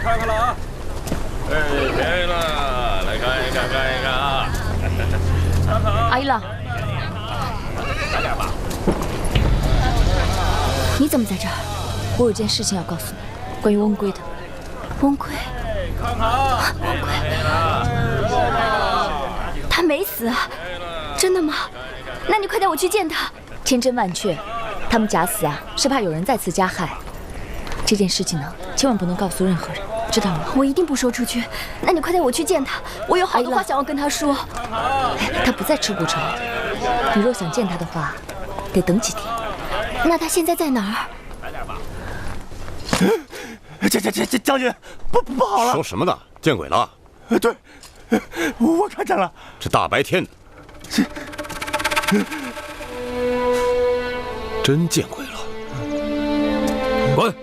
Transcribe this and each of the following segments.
看看了啊！哎，便宜了，来看一看，看一看啊！看看啊！阿姨郎，来点吧。你怎么在这儿？我有件事情要告诉你，关于翁归的。翁归，看看啊！翁归，他没死啊？真的吗？那你快带我去见他。千真万确，他们假死啊，是怕有人再次加害。这件事情呢，千万不能告诉任何人，知道吗？我一定不说出去。那你快带我去见他，我有好多话想要跟他说。他不在赤谷城，你若想见他的话，得等几天。那他现在在哪儿？来点吧。将军，不好了！说什么呢？见鬼了！对，我看见了。这大白天的，真见鬼了！滚！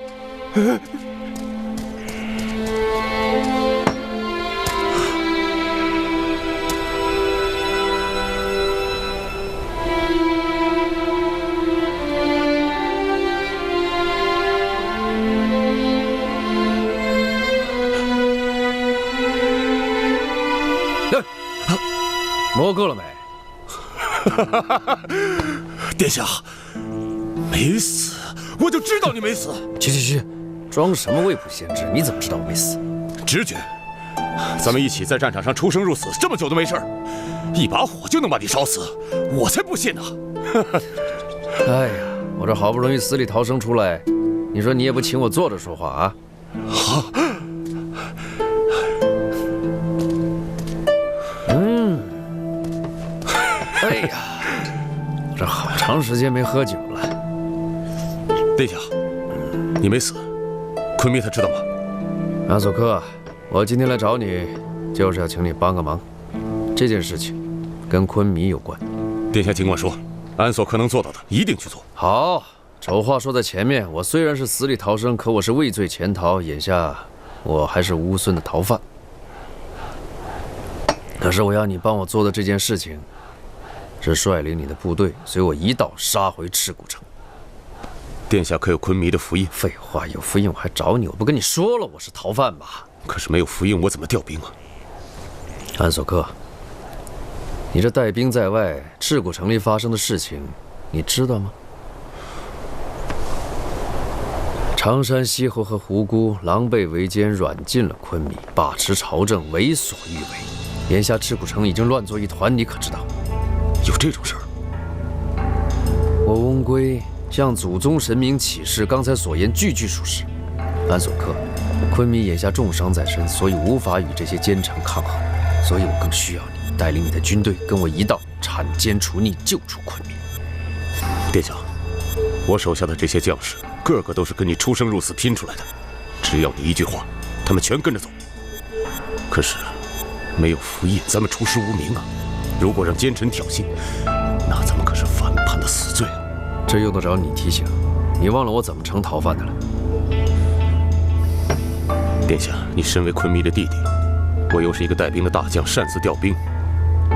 摸够了没？殿下，没死，我就知道你没死。去，装什么未卜先知？你怎么知道我没死？直觉，咱们一起在战场上出生入死这么久都没事，一把火就能把你烧死，我才不信呢！哎呀，我这好不容易死里逃生出来，你说你也不请我坐着说话啊？好。哎呀，我这好长时间没喝酒了。殿下，你没死，昆明他知道吗？安索克，我今天来找你，就是要请你帮个忙。这件事情跟昆迷有关。殿下尽管说，安索克能做到的，一定去做。好，丑话说在前面，我虽然是死里逃生，可我是畏罪潜逃，眼下我还是乌孙的逃犯。可是我要你帮我做的这件事情，是率领你的部队随我一道杀回赤谷城。殿下可有昆迷的符印？废话，有符印我还找你？我不跟你说了我是逃犯吗？可是没有符印，我怎么调兵啊？安索克，你这带兵在外，赤谷城里发生的事情，你知道吗？常山西侯和胡姑狼狈为奸，软禁了昆迷，把持朝政，为所欲为。眼下赤谷城已经乱作一团，你可知道？有这种事儿？我翁归向祖宗神明起誓，刚才所言句句属实。安索克，昆迷眼下重伤在身，所以无法与这些奸臣抗衡，所以我更需要你带领你的军队跟我一道铲奸除逆，救出昆迷。殿下，我手下的这些将士，个个都是跟你出生入死拼出来的，只要你一句话，他们全跟着走。可是没有符印，咱们出师无名啊！如果让奸臣挑衅，那咱们可是反叛的死罪啊！这用得着你提醒？你忘了我怎么成逃犯的了？殿下，你身为昆迷的弟弟，我又是一个带兵的大将，擅自调兵。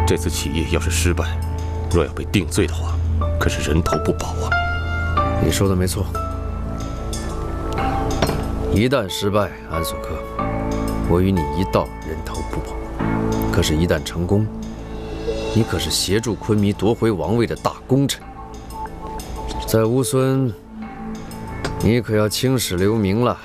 这次起义要是失败，若要被定罪的话，可是人头不保啊！你说的没错，一旦失败，安索克，我与你一道人头不保。可是，一旦成功，你可是协助昆迷夺回王位的大功臣。在乌孙，你可要青史留名了。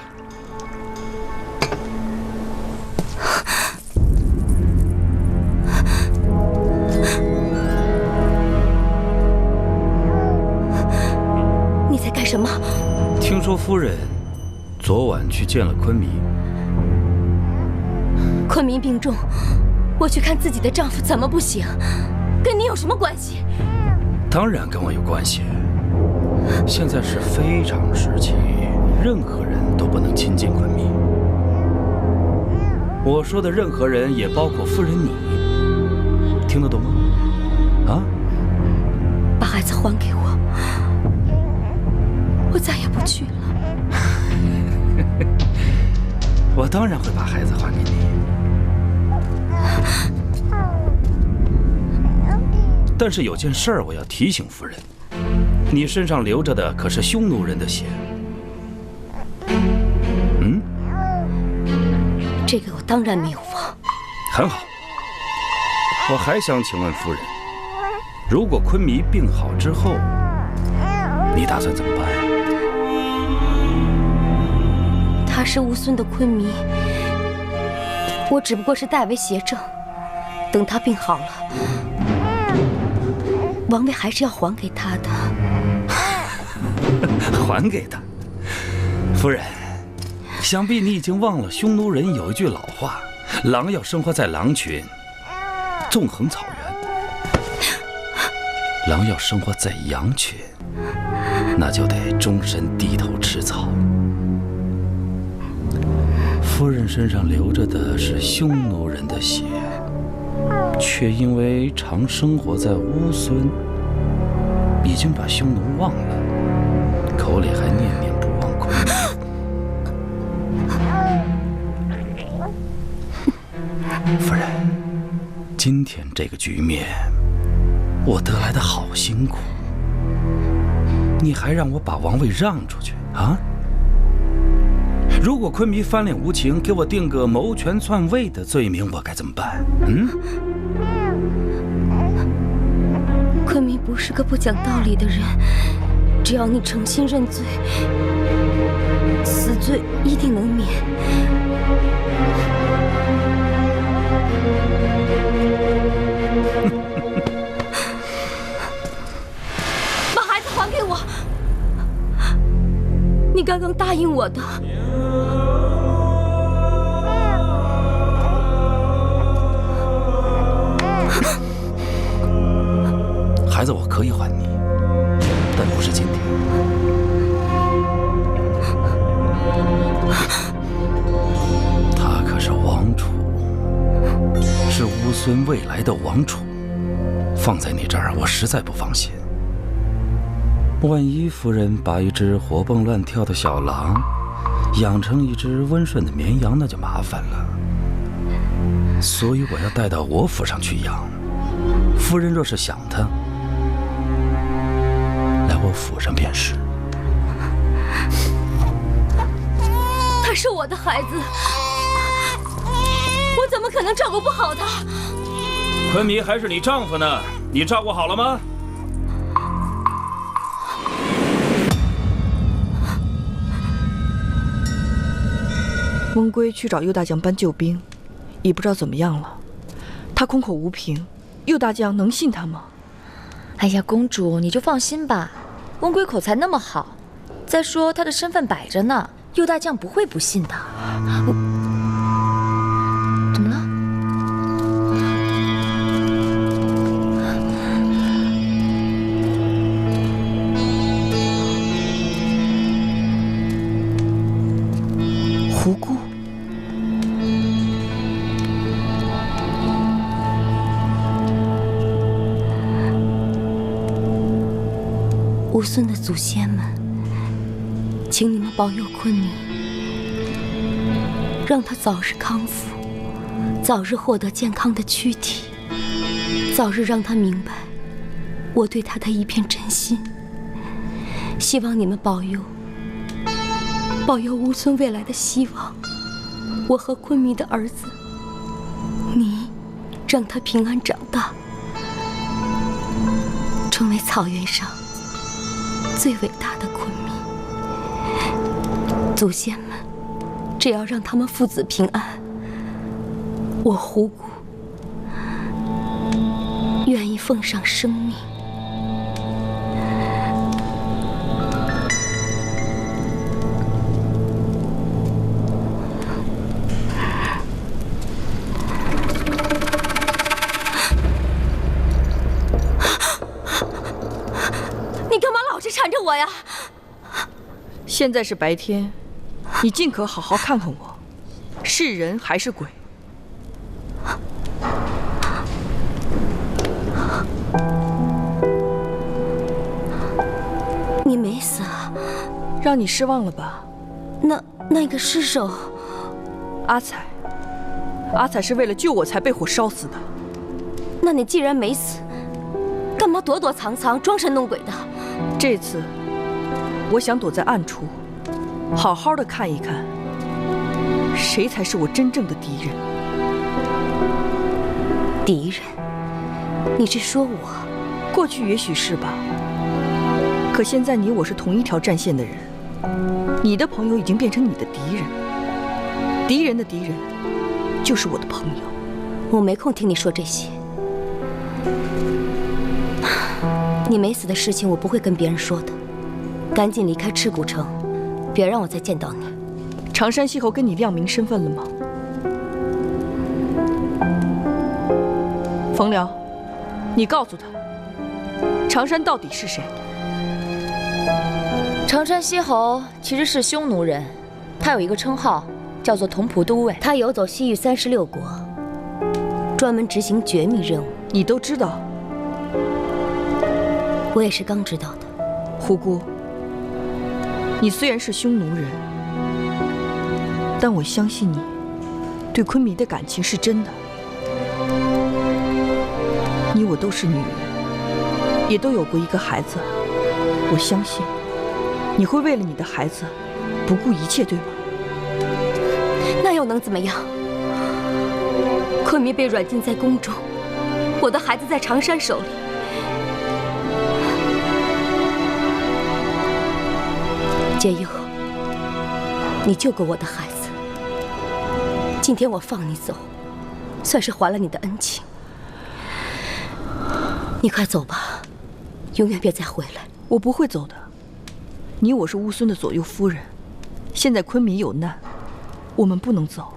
你在干什么？听说夫人昨晚去见了昆迷。昆明病重，我去看自己的丈夫怎么不行？跟你有什么关系？当然跟我有关系。现在是非常时期，任何人都不能亲近昆迷。我说的任何人也包括夫人你，听得懂吗？啊？把孩子还给我，我再也不去了。我当然会把孩子还给你。但是有件事儿我要提醒夫人，你身上流着的可是匈奴人的血。这个我当然没有忘。很好。我还想请问夫人，如果昆弥病好之后，你打算怎么办？他是乌孙的昆弥，我只不过是代为协政。等他病好了，王位还是要还给他的。还给他？夫人，想必你已经忘了匈奴人有一句老话：狼要生活在狼群，纵横草原；狼要生活在羊群，那就得终身低头吃草。夫人身上流着的是匈奴人的血，却因为常生活在乌孙，已经把匈奴忘了，口里还念念不忘昆弥。夫人，今天这个局面，我得来的好辛苦，你还让我把王位让出去啊？如果昆弥翻脸无情，给我定个谋权篡位的罪名，我该怎么办？昆弥不是个不讲道理的人，只要你诚心认罪，死罪一定能免。把孩子还给我！你刚刚答应我的。孩子，我可以还你，但不是今天。他可是王储，是乌孙未来的王储，放在你这儿，我实在不放心。万一夫人把一只活蹦乱跳的小狼养成一只温顺的绵羊，那就麻烦了。所以我要带到我府上去养。夫人若是想他，来我府上便是。他是我的孩子，我怎么可能照顾不好他？昆弥还是你丈夫呢，你照顾好了吗？翁归去找右大将搬救兵，已不知道怎么样了。他空口无凭，右大将能信他吗？哎呀，公主你就放心吧，翁归口才那么好，再说他的身份摆着呢，右大将不会不信的。怎么了？胡姑。乌孙的祖先们，请你们保佑昆弥，让他早日康复，早日获得健康的躯体，早日让他明白我对他的一片真心。希望你们保佑乌孙未来的希望。我和昆弥的儿子，你让他平安长大，成为草原上最伟大的昆弥。祖先们，只要让他们父子平安，我胡姑愿意奉上生命。你干嘛老是缠着我呀？现在是白天，你尽可好好看看我，是人还是鬼？你没死啊？让你失望了吧？那个尸首，阿彩是为了救我才被火烧死的。那你既然没死，干嘛躲躲藏藏、装神弄鬼的？这次，我想躲在暗处，好好的看一看，谁才是我真正的敌人？敌人？你是说我？过去也许是吧，可现在你我是同一条战线的人，你的朋友已经变成你的敌人，敌人的敌人就是我的朋友。我没空听你说这些。你没死的事情我不会跟别人说的，赶紧离开赤谷城，别让我再见到你。常山西侯跟你亮明身份了吗？冯辽，你告诉他，常山到底是谁？常山西侯其实是匈奴人，他有一个称号叫做同仆都尉。他游走西域36国，专门执行绝密任务。你都知道？我也是刚知道的。虎姑，你虽然是匈奴人，但我相信你对昆弥的感情是真的。你我都是女人，也都有过一个孩子，我相信你会为了你的孩子不顾一切，对吗？那又能怎么样？昆弥被软禁在宫中，我的孩子在常山手里。解忧，你救过我的孩子，今天我放你走，算是还了你的恩情。你快走吧，永远别再回来。我不会走的。你我是乌孙的左右夫人，现在昆弥有难，我们不能走，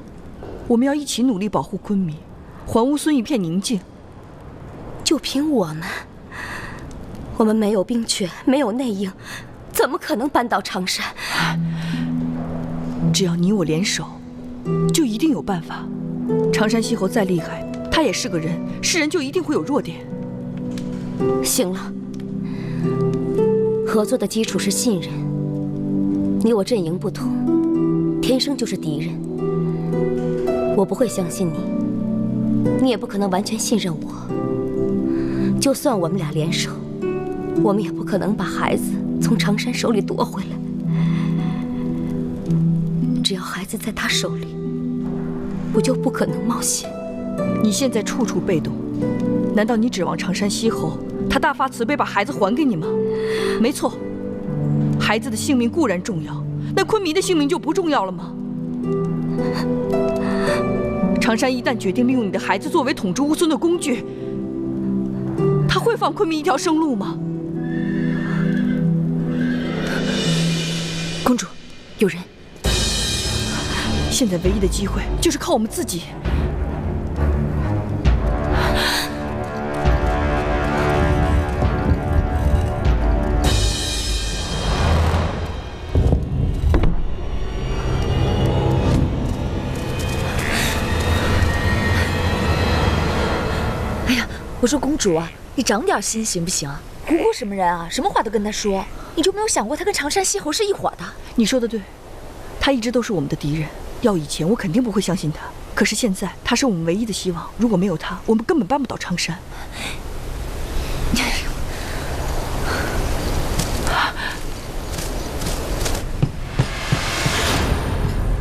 我们要一起努力保护昆弥，还乌孙一片宁静。就凭我们没有兵权，没有内应，怎么可能扳倒常山？只要你我联手，就一定有办法。常山西侯再厉害，他也是个人，是人就一定会有弱点。行了，合作的基础是信任。你我阵营不同，天生就是敌人。我不会相信你，你也不可能完全信任我。就算我们俩联手，我们也不可能把孩子从常山手里夺回来。只要孩子在他手里，我就不可能冒险。你现在处处被动，难道你指望常山西侯他大发慈悲把孩子还给你吗？没错，孩子的性命固然重要，那昆弥的性命就不重要了吗？常山一旦决定利用你的孩子作为统治乌孙的工具，他会放昆弥一条生路吗？公主，有人。现在唯一的机会就是靠我们自己。哎呀，我说公主啊，你长点心行不行？胡姑什么人啊？什么话都跟他说，你就没有想过他跟常山西侯是一伙的？你说的对，他一直都是我们的敌人。要以前我肯定不会相信他，可是现在他是我们唯一的希望。如果没有他，我们根本扳不倒常山。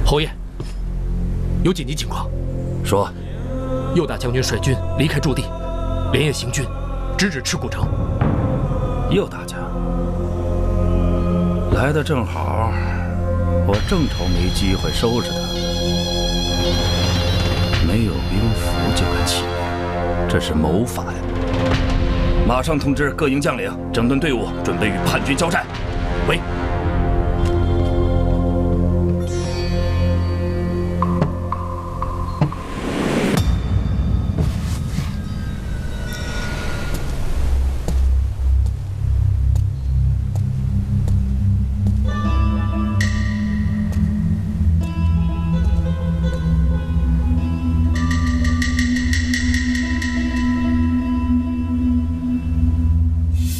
侯爷，有紧急情况。说，右大将军率军离开驻地，连夜行军，直指赤谷城。右大将来的正好，我正愁没机会收拾他。没有兵符就敢起义，这是谋反。马上通知各营将领整顿队伍，准备与叛军交战。喂。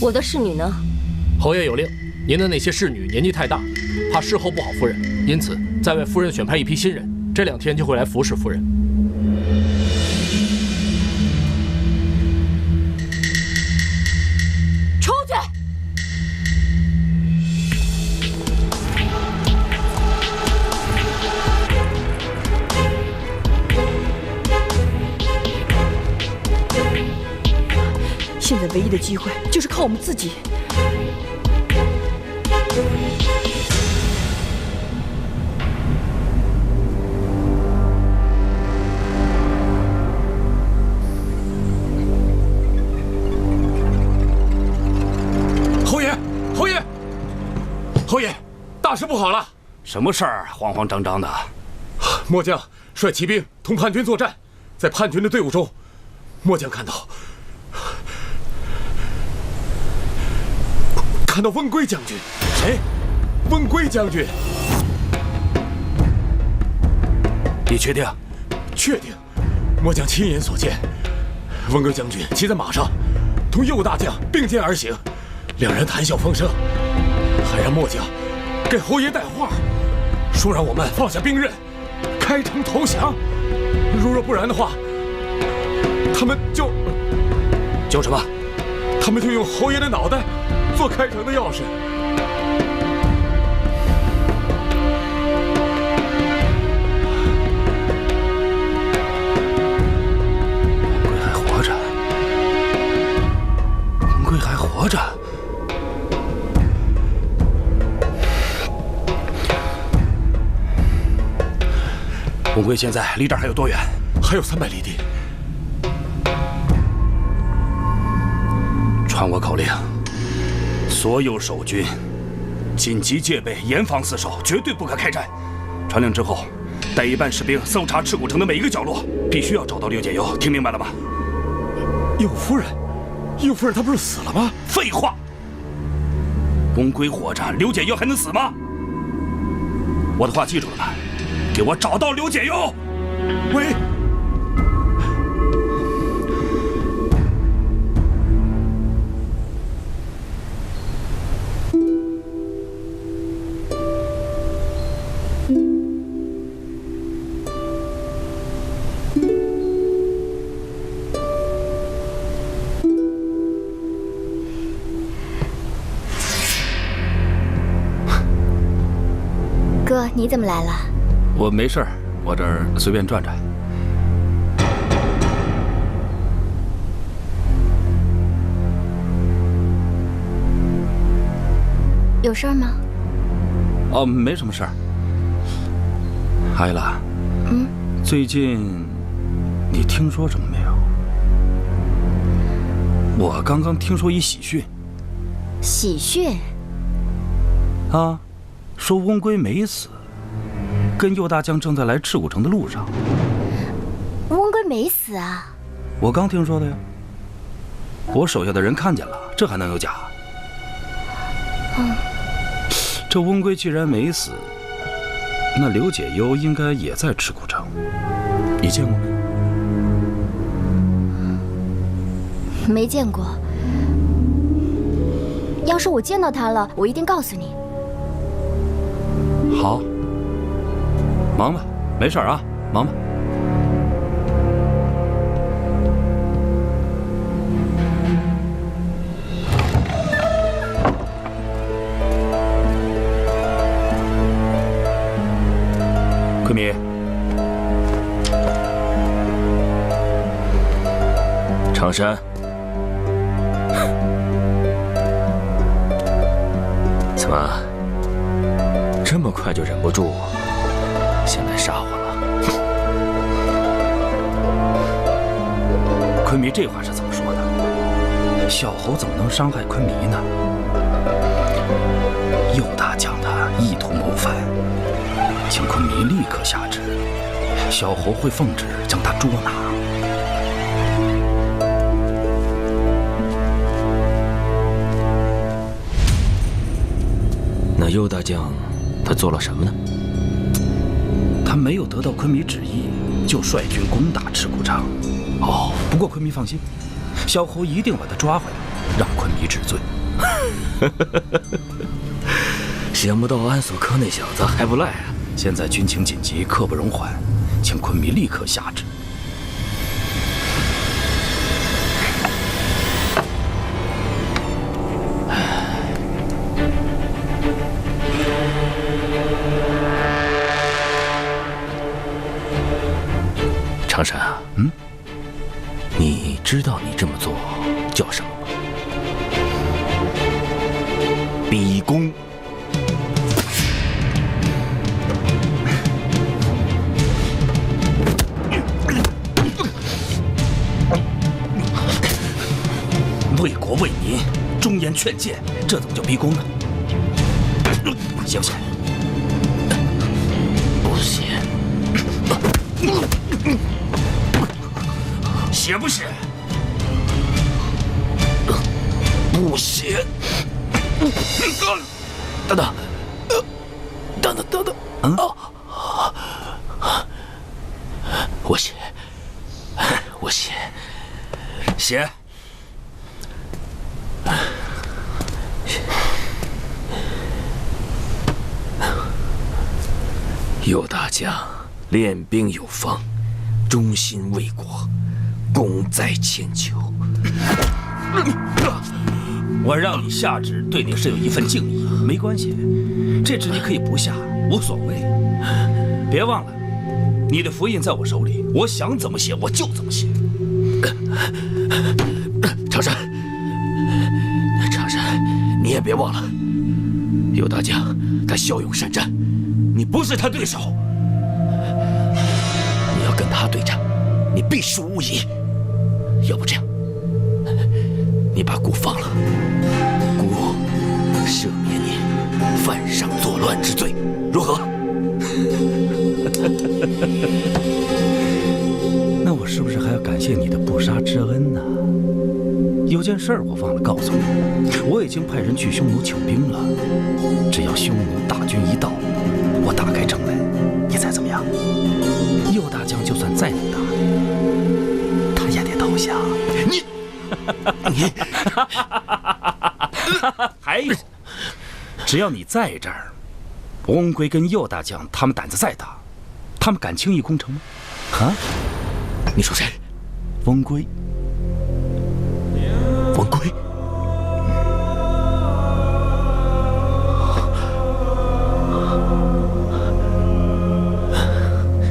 我的侍女呢？侯爷有令，您的那些侍女年纪太大，怕侍候不好夫人，因此再为夫人选派一批新人，这2天就会来服侍夫人。出去！唯一的机会就是靠我们自己。侯爷，侯爷，侯爷，大事不好了！什么事儿？慌慌张张的。末将率骑兵同叛军作战，在叛军的队伍中，末将看到温圭将军。谁？温圭将军。你确定？确定。末将亲眼所见，温圭将军骑在马上，同右大将并肩而行，两人谈笑风生，还让末将给侯爷带话，说让我们放下兵刃，开城投降。如若不然的话，他们就什么？他们就用侯爷的脑袋做开城的钥匙。文圭还活着。文圭现在离这儿还有多远？还有300里地。传我口令，所有守军紧急戒备，严防死守，绝对不可开战。传令之后，带一半士兵搜查赤谷城的每一个角落，必须要找到刘解忧，听明白了吗？右夫人她不是死了吗？废话！文圭活着，刘解忧还能死吗？我的话记住了吗？给我找到刘解忧！喂！哥，你怎么来了？我没事儿，我这儿随便转转。有事儿吗？哦，没什么事儿。艾拉，最近你听说什么没有？我刚刚听说一喜讯。喜讯？啊，说温圭没死，跟右大将正在来赤谷城的路上。温圭没死啊？我刚听说的呀。我手下的人看见了，这还能有假？这温圭既然没死，那刘解忧应该也在赤谷城。你见过没？没见过。要是我见到他了，我一定告诉你。好，忙吧，没事啊，忙吧。昆明，长山，怎么这么快就忍不住先来杀我了？昆明这话是怎么说的？小侯怎么能伤害昆明呢？右大将他意图谋反，请昆明立刻下旨，小侯会奉旨将他捉拿。那右大将他做了什么呢？他没有得到昆明旨意，就率军攻打赤谷城。哦，不过昆明放心，小侯一定把他抓回来，让昆明治罪。想不到安索科那小子还不赖啊！现在军情紧急，刻不容缓，请昆明立刻下旨。长山啊，你知道你这么做叫什么吗？逼宫。为国为民，忠言劝谏，这怎么叫逼宫呢？行不行？不行。写不写？不写。等等，等等，我写，写。右大将练兵有方，忠心为国，功在千秋。我让你下旨，对你是有一份敬意，没关系，这旨你可以不下，无所谓。别忘了，你的符印在我手里，我想怎么写我就怎么写。常山，你也别忘了，右大将他骁勇善战，你不是他对手。你要跟他对战，你必输无疑。要不这样，你把姑放了，姑赦免你犯上作乱之罪，如何？那我是不是还要感谢你的不杀之恩呢？有件事我忘了告诉你，我已经派人去匈奴请兵了。只要匈奴大军一到，我打开城门，你猜怎么样？右大将就算再能打，他也得投降。你还有，只要你在这儿，翁归跟右大将他们胆子再大，他们敢轻易攻城吗？啊？你说谁？翁归。翁归。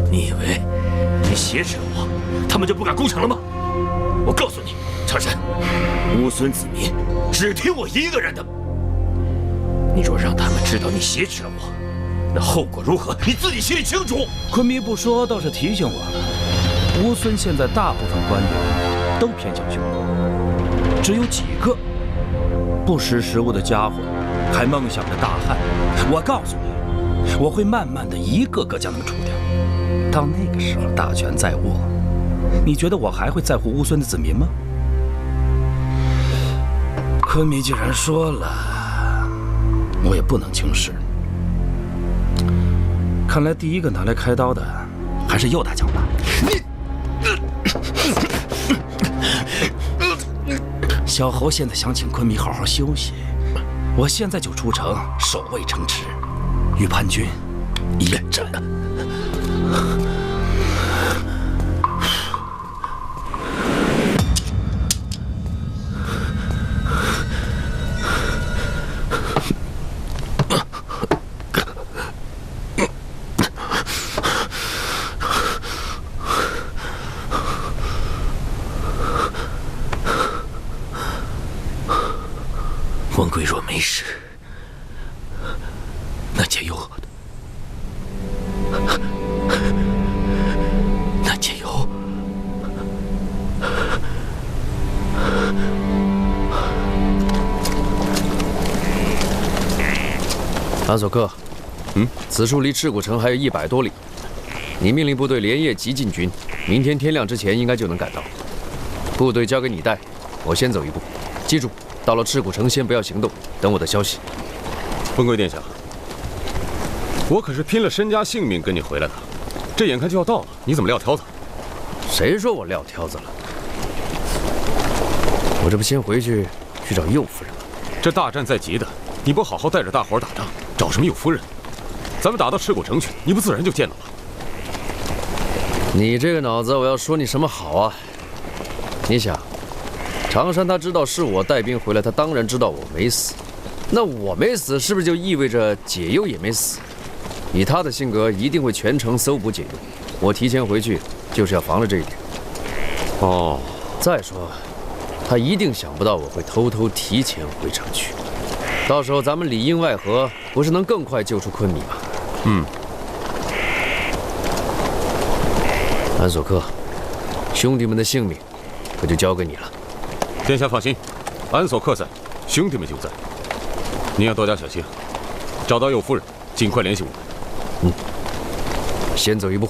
你以为你挟持了我，他们就不敢攻城了吗？我告诉你，常山，乌孙子民只听我一个人的。你若让他们知道你挟持了我，那后果如何，你自己心里清楚。昆明不说，倒是提醒我了。乌孙现在大部分官员都偏向匈奴，只有几个不识时务的家伙还梦想着大汉。我告诉你，我会慢慢的一个个将他们除掉。到那个时候，大权在握，你觉得我还会在乎乌孙的子民吗？昆明既然说了，我也不能轻视。看来第一个拿来开刀的还是右大将吧。小侯现在想请昆明好好休息，我现在就出城守卫城池，与叛军一战。翁归若没事，那解忧，安索克，此处离赤谷城还有100多里，你命令部队连夜急进军，明天天亮之前应该就能赶到。部队交给你带，我先走一步，记住，到了赤谷城先不要行动，等我的消息。温贵殿下，我可是拼了身家性命跟你回来的，这眼看就要到了，你怎么撂挑子？谁说我撂挑子了？我这不先回去找右夫人吗？这大战在即的，你不好好带着大伙打仗，找什么右夫人？咱们打到赤谷城去，你不自然就见到了？你这个脑子，我要说你什么好啊？你想，常山他知道是我带兵回来，他当然知道我没死。那我没死，是不是就意味着解忧也没死？以他的性格，一定会全程搜捕解忧。我提前回去，就是要防着这一点。哦，再说，他一定想不到我会偷偷提前回城去。到时候咱们里应外合，不是能更快救出昆弥吗？嗯。安索克，兄弟们的性命可就交给你了。殿下放心，安索克在，兄弟们就在。你要多加小心，找到右夫人，尽快联系我们。嗯。先走一步。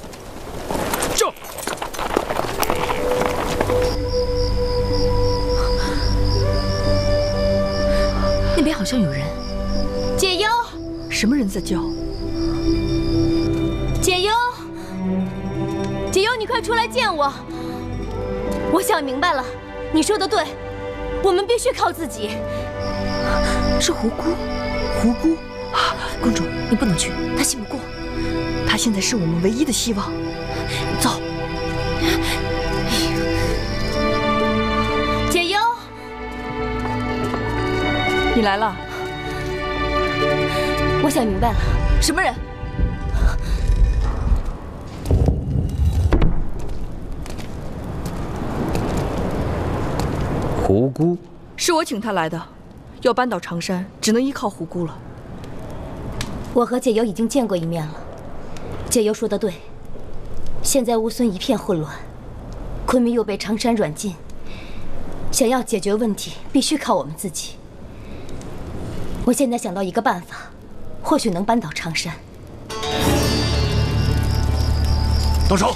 走。那边好像有人。解忧，什么人在叫？解忧，解忧，你快出来见我！我想明白了，你说的对，我们必须靠自己。是胡姑，胡姑，公主，你不能去，她信不过。她现在是我们唯一的希望。走。解忧，你来了。我想明白了，什么人？胡姑，是我请她来的，要扳倒长山，只能依靠胡姑了。我和解忧已经见过一面了，解忧说的对，现在乌孙一片混乱，昆明又被长山软禁，想要解决问题，必须靠我们自己。我现在想到一个办法，或许能扳倒长山。动手！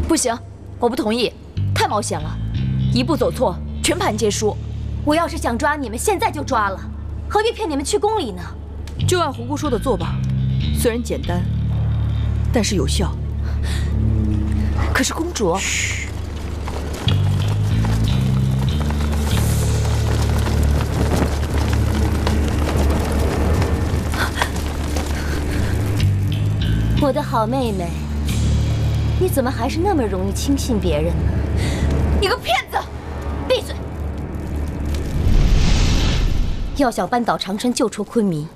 不行，我不同意，太冒险了，一步走错，全盘皆输。我要是想抓你们，现在就抓了，何必骗你们去宫里呢？就按胡姑说的做吧，虽然简单，但是有效。可是公主，嘘。我的好妹妹，你怎么还是那么容易轻信别人呢？你个骗子！闭嘴！要想扳倒长山，救出昆明，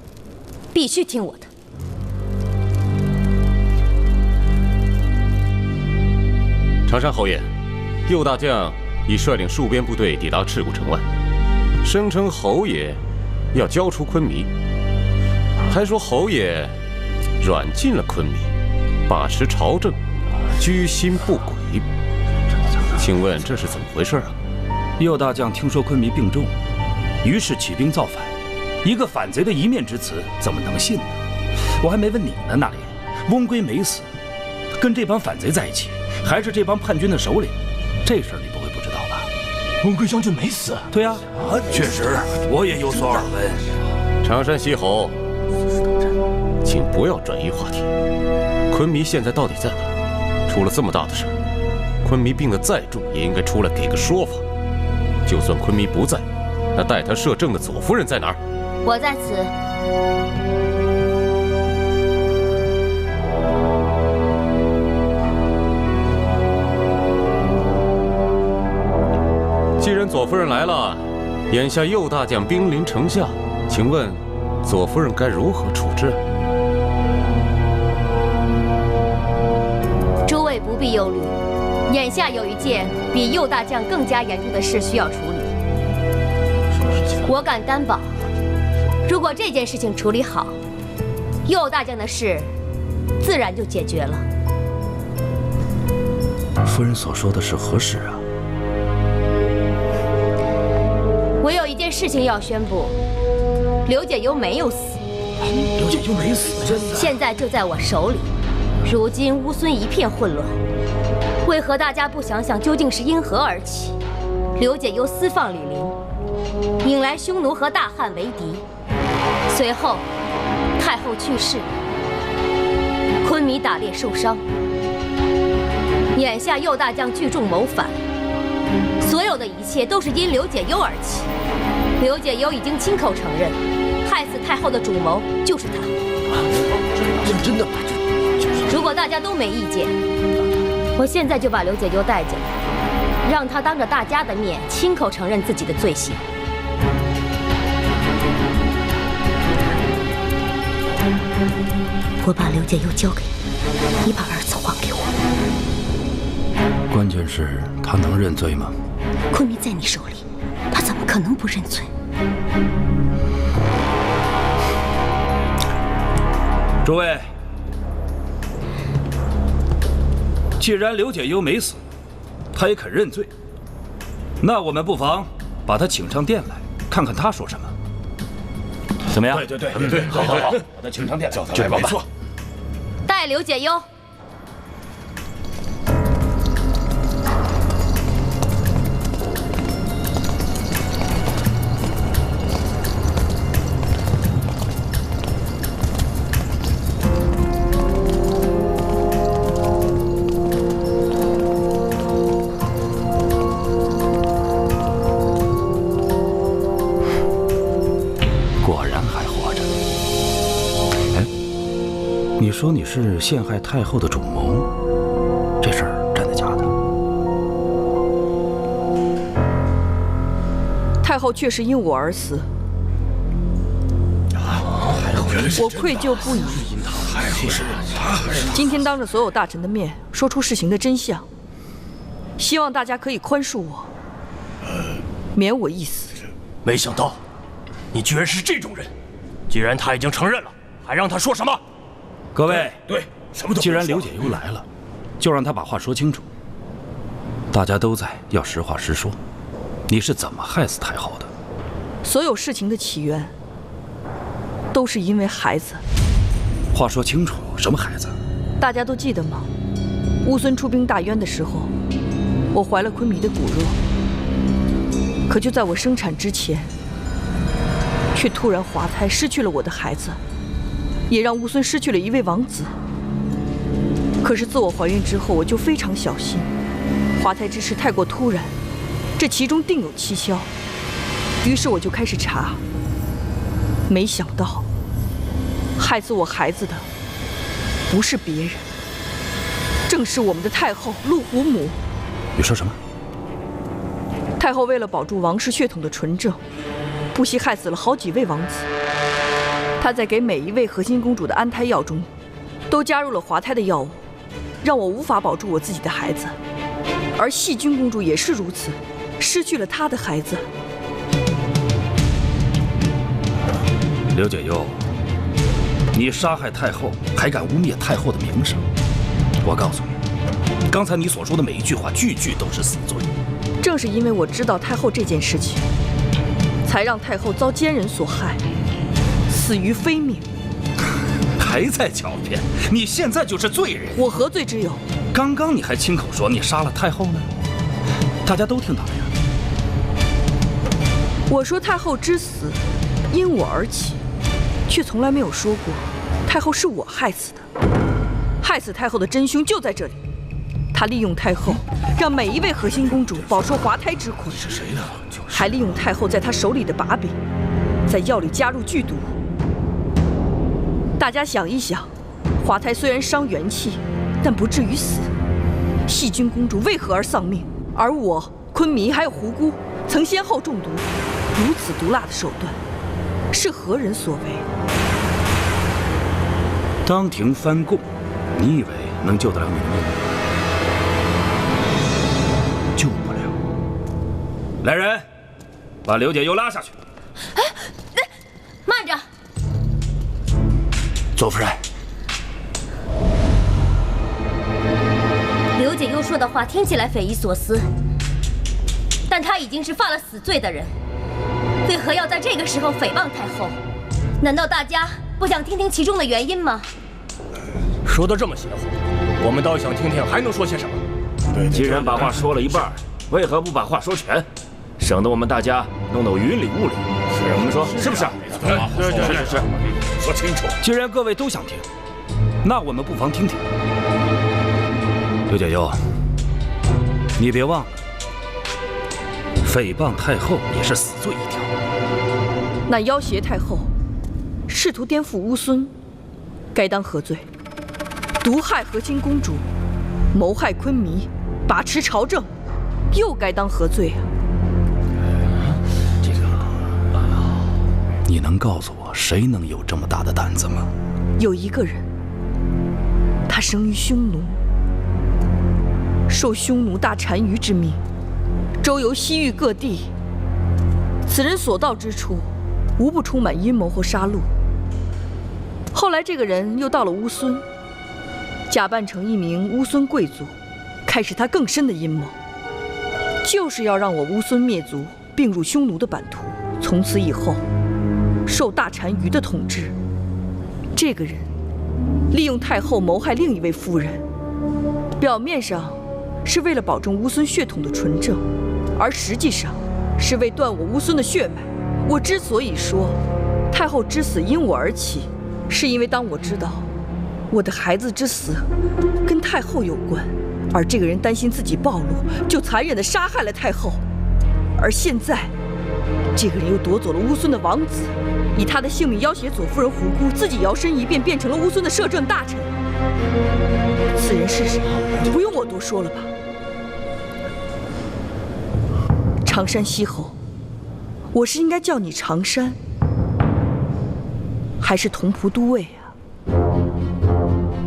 必须听我的。长山侯爷，右大将已率领戍边部队抵达赤谷城外，声称侯爷要交出昆弥，还说侯爷软禁了昆弥，把持朝政，居心不轨。请问这是怎么回事啊？右大将听说昆弥病重，于是起兵造反。一个反贼的一面之词，怎么能信呢？我还没问你呢，那里翁归没死，跟这帮反贼在一起，还是这帮叛军的首领，这事儿你不会不知道吧？翁归将军没死。对呀，确实，我也有所耳闻。长山西侯，请不要转移话题。昆弥现在到底在哪？出了这么大的事，昆弥病得再重，也应该出来给个说法。就算昆弥不在，那代他摄政的左夫人在哪儿？我在此。既然左夫人来了，眼下右大将兵临城下，请问左夫人该如何处置？诸位不必忧虑，眼下有一件比右大将更加严重的事需要处理。我敢担保，如果这件事情处理好，右大将的事自然就解决了。夫人所说的是何事啊？我有一件事情要宣布，刘解忧没有死。刘解忧没死，真的？现在就在我手里。如今乌孙一片混乱，为何大家不想想究竟是因何而起？刘解忧私放吕林，引来匈奴和大汉为敌。随后，太后去世，昆弥打猎受伤。眼下右大将聚众谋反，所有的一切都是因刘解忧而起。刘解忧已经亲口承认，害死太后的主谋就是他。真的？如果大家都没意见，我现在就把刘解忧带进来，让他当着大家的面亲口承认自己的罪行。我把刘解忧交给你，你把儿子还给我。关键是他能认罪吗？昆弥在你手里，他怎么可能不认罪。诸位，既然刘解忧没死，他也肯认罪，那我们不妨把他请上殿来，看看他说什么。怎么样？对，好，把他请上殿，叫他来吧。没错。带刘解忧。你说你是陷害太后的主谋，这事儿真的假的？太后确实因我而死，我愧疚不已。今天当着所有大臣的面说出事情的真相，希望大家可以宽恕我，免我一死。没想到，你居然是这种人！既然他已经承认了，还让他说什么？各位，对，什么都。既然刘解忧来了，就让他把话说清楚。大家都在，要实话实说。你是怎么害死太后的？所有事情的起源，都是因为孩子。话说清楚，什么孩子？大家都记得吗？乌孙出兵大渊的时候，我怀了昆弥的骨肉，可就在我生产之前，却突然滑胎，失去了我的孩子。也让乌孙失去了一位王子。可是自我怀孕之后，我就非常小心，滑胎之事太过突然，这其中定有蹊跷。于是我就开始查，没想到，害死我孩子的不是别人，正是我们的太后陆虎母。你说什么？太后为了保住王室血统的纯正，不惜害死了好几位王子。她在给每一位核心公主的安胎药中，都加入了滑胎的药物，让我无法保住我自己的孩子。而细君公主也是如此，失去了她的孩子。刘解忧，你杀害太后，还敢污蔑太后的名声？我告诉你，刚才你所说的每一句话，句句都是死罪。正是因为我知道太后这件事情，才让太后遭奸人所害。死于非命，还在狡辩！你现在就是罪人。我何罪之有？刚刚你还亲口说你杀了太后呢，大家都听到了呀。我说太后之死因我而起，却从来没有说过太后是我害死的。害死太后的真凶就在这里，他利用太后，让每一位核心公主饱受滑胎之苦。是谁呢？还利用太后在他手里的把柄，在药里加入剧毒。大家想一想，滑胎虽然伤元气，但不至于死。细君公主为何而丧命？而我、昆弥还有胡姑，曾先后中毒。如此毒辣的手段，是何人所为？当庭翻供，你以为能救得了你的命吗？救不了。来人，把刘解忧拉下去。哎，慢着。左夫人，刘解忧说的话听起来匪夷所思，但他已经是犯了死罪的人，为何要在这个时候诽谤太后？难道大家不想听听其中的原因吗？说得这么邪乎，我们倒想听听还能说些什么。既然把话说了一半，为何不把话说全，省得我们大家弄得云里雾里？是，我们说是不是？是，说清楚。既然各位都想听，那我们不妨听听。刘解忧，你别忘了，诽谤太后也是死罪一条。那要挟太后，试图颠覆乌孙，该当何罪？毒害和亲公主，谋害昆弥，把持朝政，又该当何罪啊？你能告诉我，谁能有这么大的胆子吗？有一个人，他生于匈奴，受匈奴大单于之命，周游西域各地，此人所到之处，无不充满阴谋或杀戮。后来这个人又到了乌孙，假扮成一名乌孙贵族，开始他更深的阴谋，就是要让我乌孙灭族，并入匈奴的版图，从此以后受大单于的统治。这个人利用太后谋害另一位夫人，表面上是为了保证乌孙血统的纯正，而实际上是为断我乌孙的血脉。我之所以说太后之死因我而起，是因为当我知道我的孩子之死跟太后有关，而这个人担心自己暴露，就残忍地杀害了太后。而现在，这个人又夺走了乌孙的王子，以他的性命要挟左夫人胡姑，自己摇身一变变成了乌孙的摄政大臣。此人是谁？不用我多说了吧？常山西侯，我是应该叫你常山，还是同蒲都尉啊？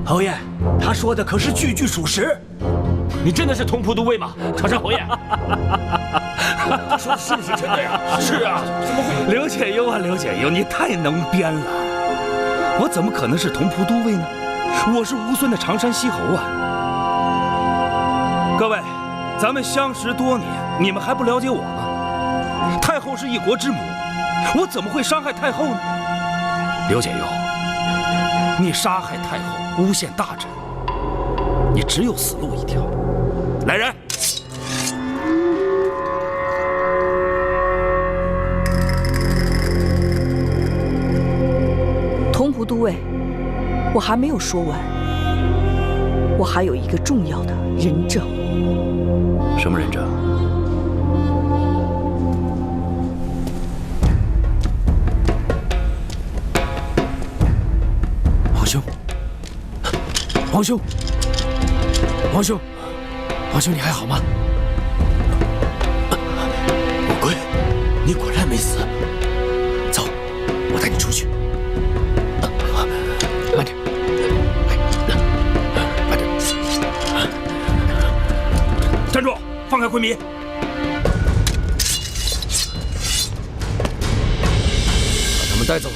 侯爷，他说的可是句句属实。你真的是同蒲都尉吗？常山侯爷，他说的是不是真的呀？是啊，怎么会？刘解忧啊，刘解忧，你太能编了！我怎么可能是同蒲都尉呢？我是乌孙的常山西侯啊！各位，咱们相识多年，你们还不了解我吗？太后是一国之母，我怎么会伤害太后呢？刘解忧，你杀害太后，诬陷大臣，你只有死路一条。来人！同蒲都尉，我还没有说完，我还有一个重要的人证。什么人证？皇兄，皇兄，皇兄，皇兄，你还好吗？五龟，你果然没死。走，我带你出去。慢点，慢点。站住！放开昆明！把他们带走。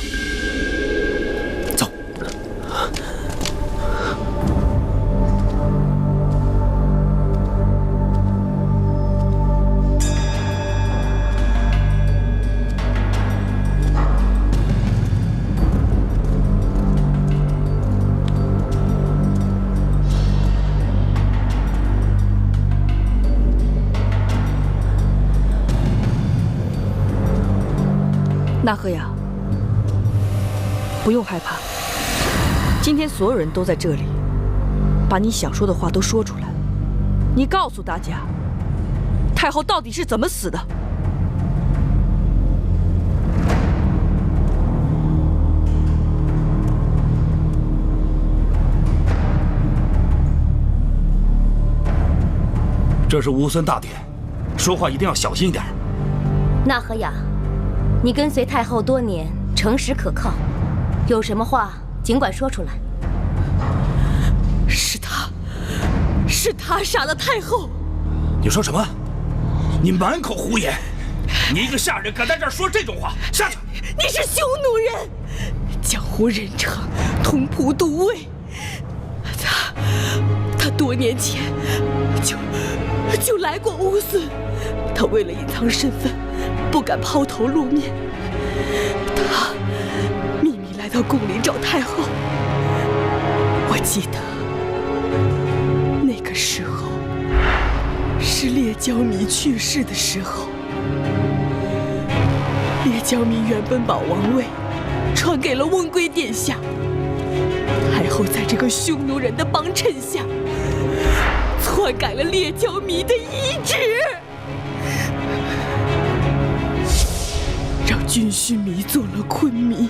走。纳赫雅，不用害怕，今天所有人都在这里，把你想说的话都说出来。你告诉大家，太后到底是怎么死的？这是乌孙大典，说话一定要小心一点。纳赫雅，你跟随太后多年，诚实可靠，有什么话尽管说出来。是他杀了太后。你说什么？你满口胡言！你一个下人敢在这儿说这种话，下去！你是匈奴人，江湖人称同蒲都尉。他多年前就来过乌孙，他为了隐藏身份，不敢抛头露面。他秘密来到宫里找太后。我记得那个时候是列焦弥去世的时候。列焦弥原本把王位传给了翁归殿下，太后在这个匈奴人的帮衬下，篡改了列焦弥的遗旨，让军须弥做了昆弥。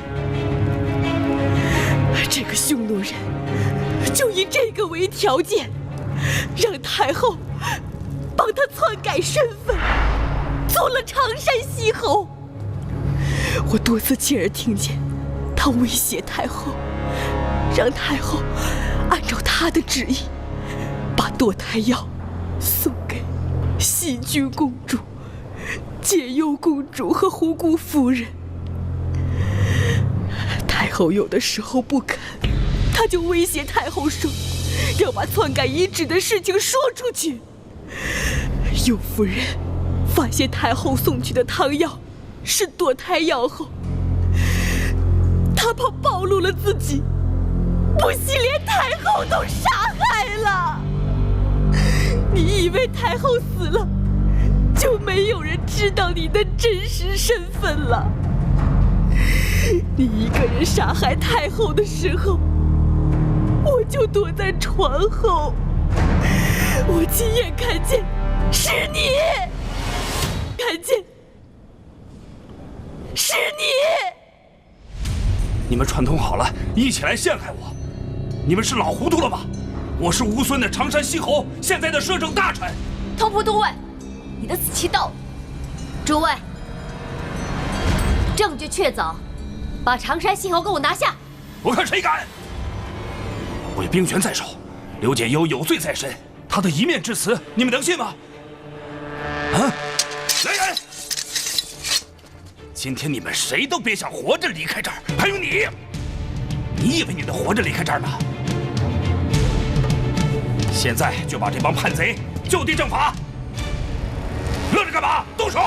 这个匈奴人就以这个为条件，让太后帮他篡改身份，做了常山西侯。我多次亲耳听见他威胁太后，让太后按照他的旨意，把堕胎药送给细君公主，解忧公主和胡姑夫人。太后有的时候不肯，他就威胁太后说，要把篡改遗旨的事情说出去。右夫人发现太后送去的汤药是堕胎药后，她怕暴露了自己，不惜连太后都杀害了。你以为太后死了，就没有人知道你的真实身份了？你一个人杀害太后的时候，我就躲在床后，我亲眼看见是你，看见是你。你们串通好了，一起来陷害我，你们是老糊涂了吗？我是乌孙的常山西侯，现在的摄政大臣。同仆都尉，你的死期到了。诸位，证据确凿，把常山西侯给我拿下！我看谁敢！我有兵权在手，刘解忧有罪在身，他的一面之词，你们能信吗？啊！来人！今天你们谁都别想活着离开这儿，还有你，你以为你能活着离开这儿吗？现在就把这帮叛贼就地正法！愣着干嘛？动手！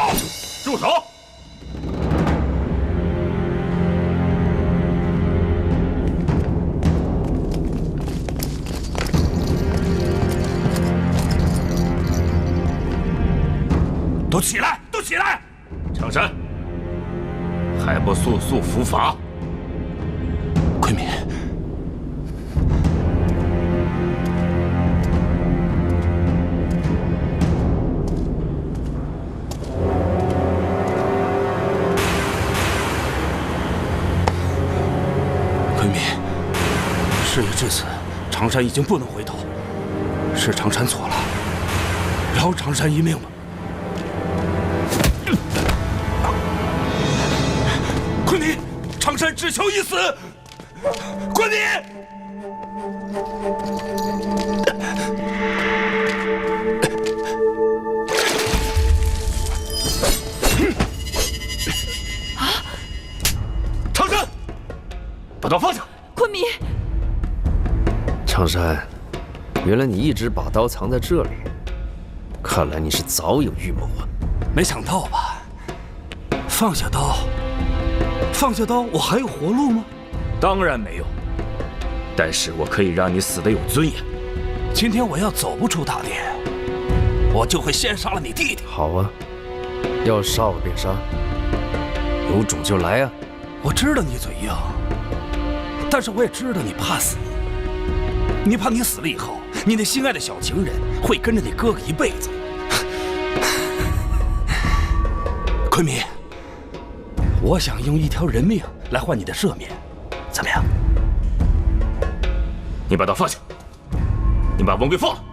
住手！都起来！都起来！常山，还不速速伏法！昆明，昆明，事已至此，常山已经不能回头，是常山错了，饶常山一命吧。昆明，常山只求一死。昆明，常山，把刀放下。昆明，常山，原来你一直把刀藏在这里，看来你是早有预谋啊！没想到吧？放下刀，放下刀，我还有活路吗？当然没有，但是我可以让你死得有尊严。今天我要走不出大殿，我就会先杀了你弟弟。好啊，要杀我便杀，有种就来啊！我知道你嘴硬，但是我也知道你怕死。你怕你死了以后，你那心爱的小情人会跟着你哥哥一辈子。昆明，我想用一条人命来换你的赦免，怎么样？你把刀放下，你把文贵放了，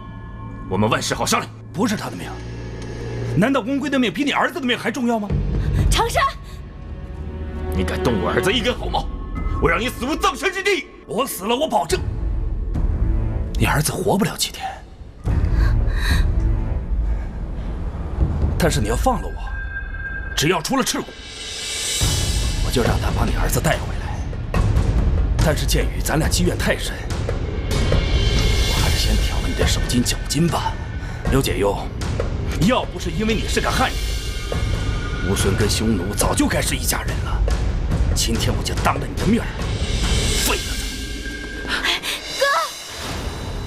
我们万事好商量。不是他的命，难道文贵的命比你儿子的命还重要吗？常山，你敢动我儿子一根毫毛，我让你死无葬身之地！我死了，我保证你儿子活不了几天。但是你要放了我，只要出了赤谷，我就让他把你儿子带回来。但是鉴于咱俩积怨太深，我还是先挑了你的手筋脚筋吧。刘解忧，要不是因为你是个汉人，乌孙跟匈奴早就该是一家人了。今天我就当着你的面废了他。哥，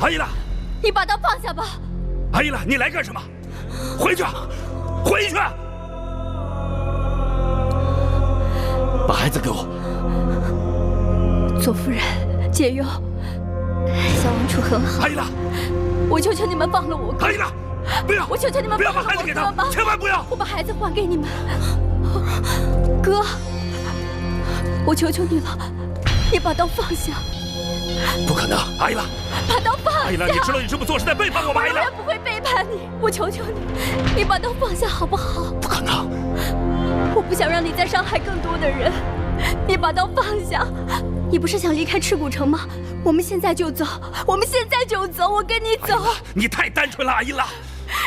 阿依拉，你把刀放下吧。阿依拉，你来干什么？回去，回去！把孩子给我。左夫人，解忧，小王储很好。阿依拉，我求求你们放了我哥。阿依拉，不要！我求求你们不要把孩子给他，千万不要！我把孩子还给你们，哥，我求求你了，你把刀放下。不可能，阿依拉，把刀放下。阿依拉，你知道你这么做是在背叛我吗？阿依拉，我不会背叛你，我求求你，你把刀放下好不好？不可能，我不想让你再伤害更多的人，你把刀放下。你不是想离开赤谷城吗？我们现在就走，我们现在就走，我跟你走。你太单纯了，阿依拉。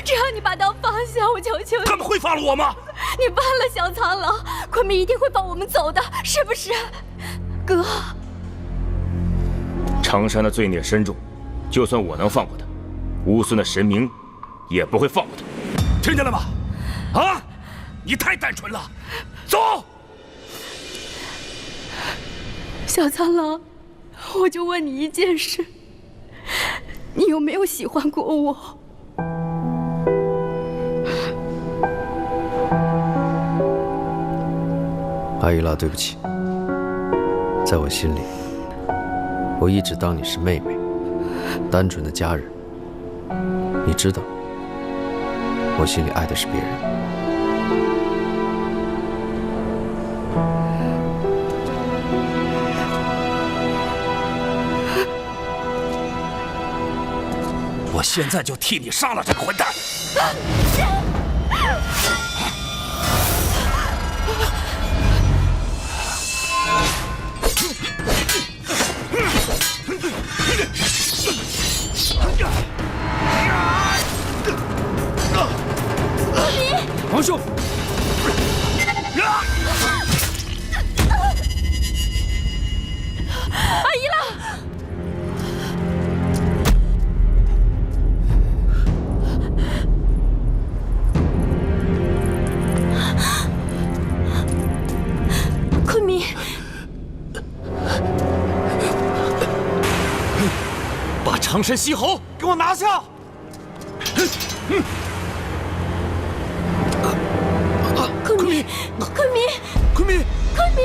只要你把刀放下，我求求你。他们会放了我吗？你放了小苍狼，昆明一定会放我们走的，是不是？哥，常山的罪孽深重，就算我能放过他，乌孙的神明也不会放过他。听见了吗？啊！你太单纯了，走。小苍狼，我就问你一件事，你有没有喜欢过我？阿依拉，对不起，在我心里，我一直当你是妹妹，单纯的家人。你知道，我心里爱的是别人。我现在就替你杀了这个混蛋！王兄，阿依拉，昆明，把长山西侯给我拿下！昆明，昆明，昆明，昆明！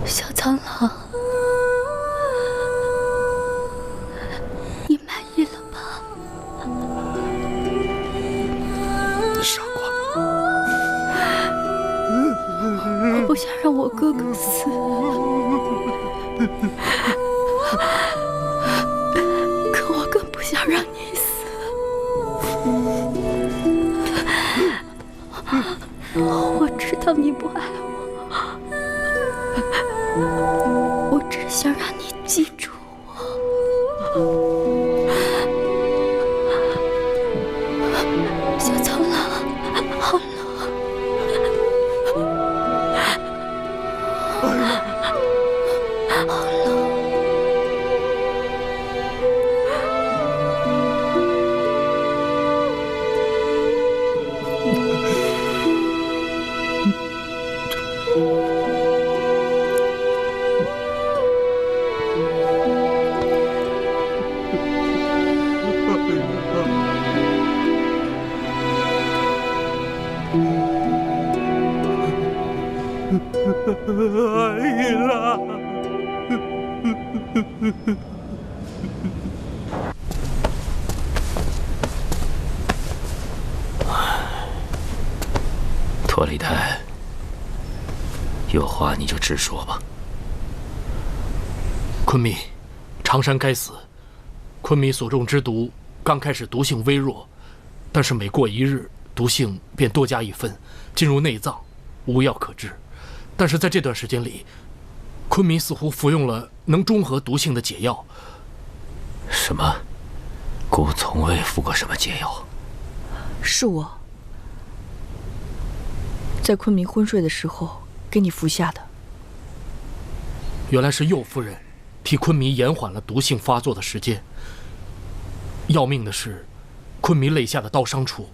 小苍狼，你满意了吧？傻瓜！我不想让我哥哥死。可我更不想让你死。我知道你不爱我，我只想让你记住我。小苍狼，好了。好了。阿依拉，托里泰，有话你就直说吧。昆明，长山该死。昆明所中之毒，刚开始毒性微弱，但是每过一日，毒性便多加一分，进入内脏，无药可治。但是在这段时间里，昆明似乎服用了能中和毒性的解药。什么？姑从未服过什么解药。是我在昆明昏睡的时候给你服下的。原来是右夫人替昆明延缓了毒性发作的时间。要命的是，昆明肋下的刀伤处，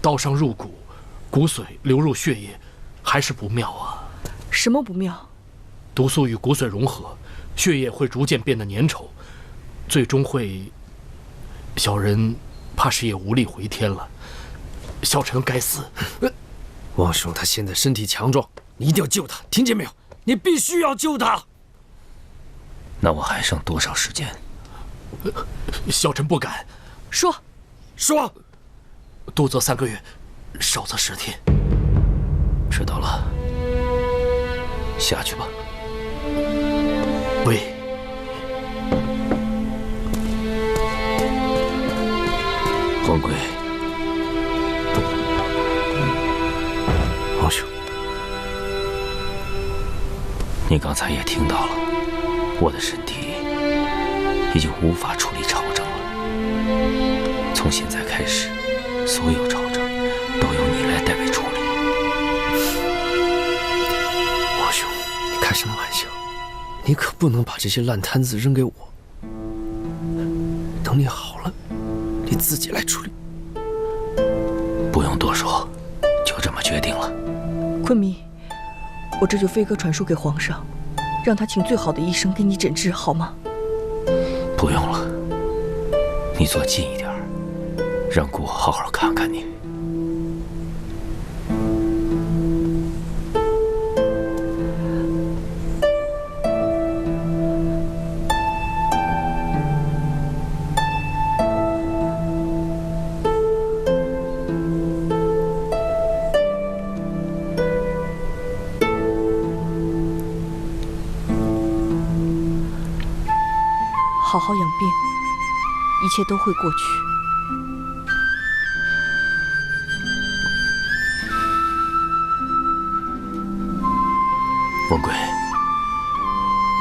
刀伤入骨，骨髓流入血液，还是不妙啊。什么不妙？毒素与骨髓融合，血液会逐渐变得粘稠，最终会……小人怕是也无力回天了。小臣该死。王兄他现在身体强壮，你一定要救他，听见没有？你必须要救他。那我还剩多少时间？小臣不敢。说，多则3个月，少则10天。知道了，下去吧。喂，光贵，王兄，你刚才也听到了，我的身体已经无法处理朝政了。从现在开始，所有朝政都由你来代为处理。王兄，你开什么玩笑？你可不能把这些烂摊子扔给我。等你好了，你自己来处理。不用多说，就这么决定了。昆弥，我这就飞鸽传书给皇上，让他请最好的医生给你诊治，好吗？不用了，你坐近一点，让姑好好看看你。好好养病，一切都会过去。文贵，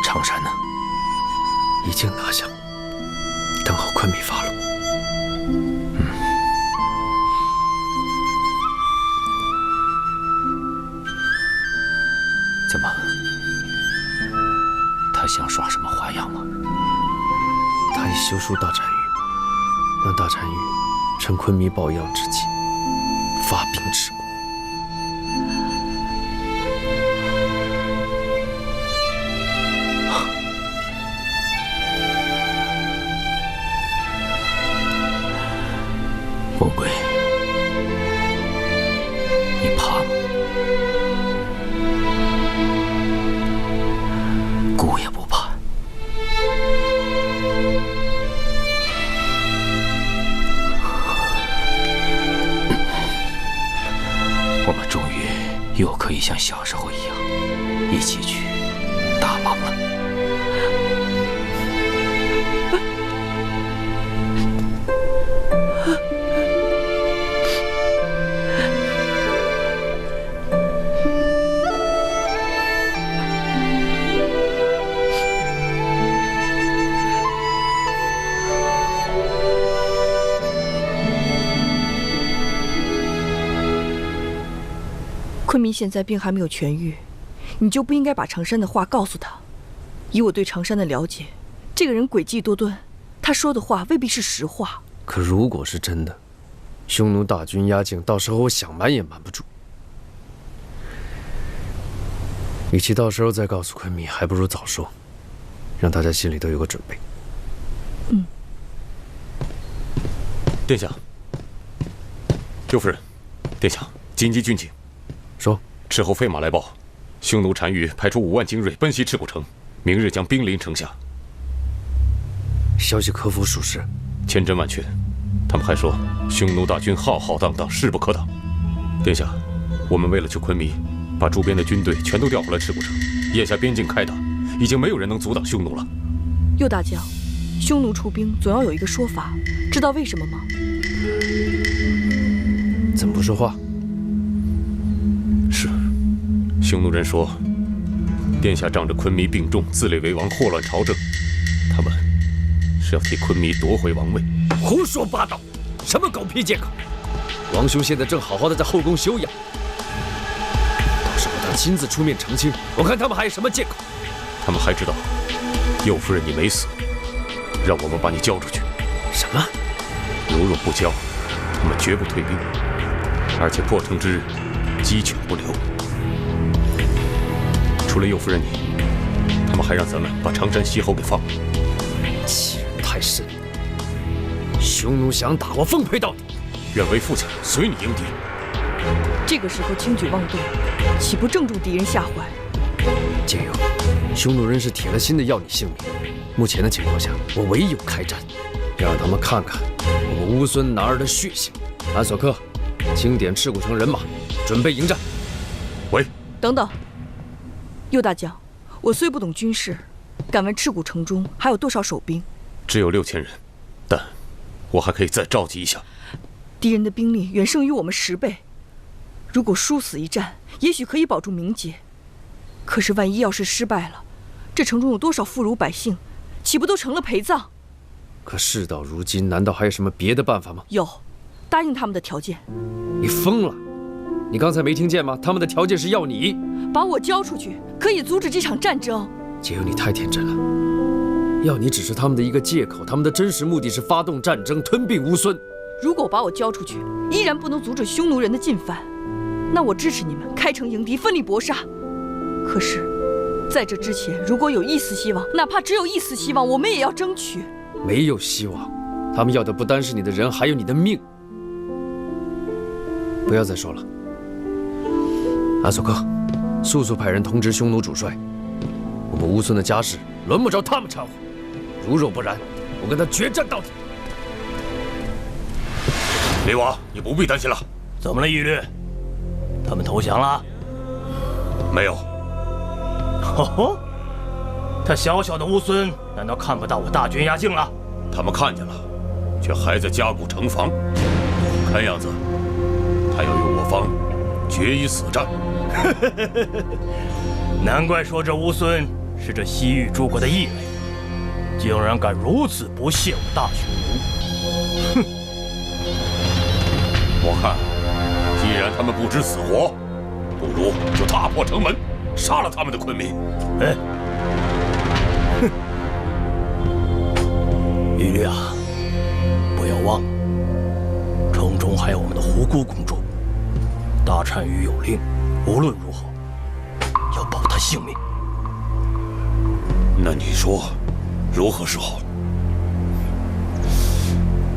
长山呢？已经拿下，等候昆弥发落。怎么？他想耍什么花样吗？他已修书大单于，让大单于趁昆弥抱恙之际发兵赤国。文贵，你怕吗？姑也不怕。我们终于又可以像小时候一样，一起去大忙了。昆弥现在病还没有痊愈，你就不应该把常山的话告诉他。以我对常山的了解，这个人诡计多端，他说的话未必是实话。可如果是真的，匈奴大军压境，到时候我想瞒也瞒不住。与其到时候再告诉昆弥，还不如早说，让大家心里都有个准备。殿下，右夫人，殿下，紧急军情。说，斥候飞马来报，匈奴单于派出5万精锐奔袭赤谷城，明日将兵临城下。消息可否属实？千真万确。他们还说，匈奴大军浩浩荡荡，势不可挡。殿下，我们为了救昆弥，把周边的军队全都调回来赤谷城。眼下边境开打，已经没有人能阻挡匈奴了。右大将，匈奴出兵总要有一个说法，知道为什么吗？怎么不说话？是，匈奴人说，殿下仗着昆弥病重，自立为王，祸乱朝政，他们是要替昆弥夺回王位。胡说八道！什么狗屁借口！王兄现在正好好的在后宫休养，到时候他亲自出面澄清，我看他们还有什么借口？他们还知道，右夫人你没死，让我们把你交出去。什么？如若不交，他们绝不退兵，而且破城之日，鸡犬不留。除了右夫人你，他们还让咱们把常山西侯给放了。欺人太甚！匈奴想打我，奉陪到底。愿为父亲随你迎敌。这个时候轻举妄动，岂不正中敌人下怀？建友，匈奴人是铁了心的要你性命。目前的情况下，我唯有开战，让他们看看我们乌孙男儿的血性。安索克，清点赤谷城人马，准备迎战。喂，等等，右大将，我虽不懂军事，敢问赤谷城中还有多少守兵？只有6000人，但我还可以再召集一下。敌人的兵力远胜于我们10倍，如果殊死一战，也许可以保住名节。可是万一要是失败了，这城中有多少妇孺百姓，岂不都成了陪葬？可事到如今，难道还有什么别的办法吗？有，答应他们的条件。你疯了！你刚才没听见吗？他们的条件是要你把我交出去，可以阻止这场战争。解忧，你太天真了。要你只是他们的一个借口，他们的真实目的是发动战争，吞并乌孙。如果把我交出去，依然不能阻止匈奴人的进犯，那我支持你们开城迎敌，奋力搏杀。可是，在这之前，如果有一丝希望，哪怕只有一丝希望，我们也要争取。没有希望，他们要的不单是你的人，还有你的命。不要再说了。安索克，速速派人通知匈奴主帅，我们乌孙的家事轮不着他们掺和。如若不然，我跟他决战到底。雷王，你不必担心了。怎么了，义律？他们投降了？没有。吼吼，他小小的乌孙，难道看不到我大军压境了？他们看见了，却还在加固城防。看样子，他要与我方决一死战。难怪说这乌孙是这西域诸国的异类，竟然敢如此不屑我大匈奴！哼！我看，既然他们不知死活，不如就踏破城门，杀了他们的昆明。哎，哼！义律啊，不要忘了，城中还有我们的胡姑公主。大单于有令，无论如何要保她性命。那你说，如何是好？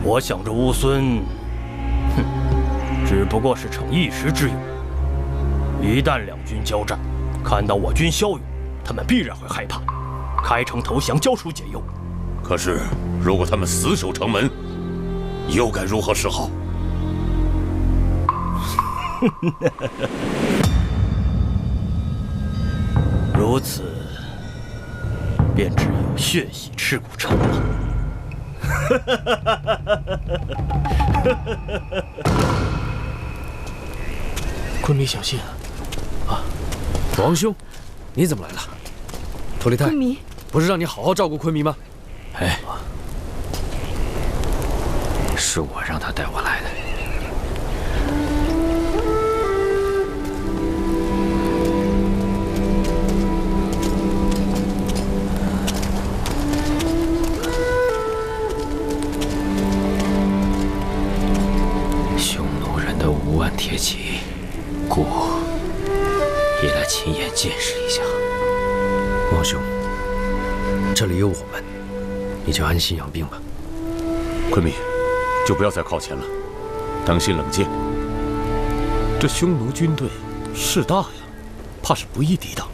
我想这乌孙，哼，只不过是逞一时之勇。一旦两军交战，看到我军骁勇，他们必然会害怕，开城投降，交出解忧。可是，如果他们死守城门，又该如何是好？如此，便只有血洗赤骨城了。昆明小心啊！王兄，你怎么来了？托利泰，昆明不是让你好好照顾昆明吗？哎，是我让他带我来的。匈奴人的5万铁骑，故也来亲眼见识一下。王兄，这里有我们，你就安心养病吧。昆明，就不要再靠前了，当心冷箭。这匈奴军队势大呀，怕是不易抵挡。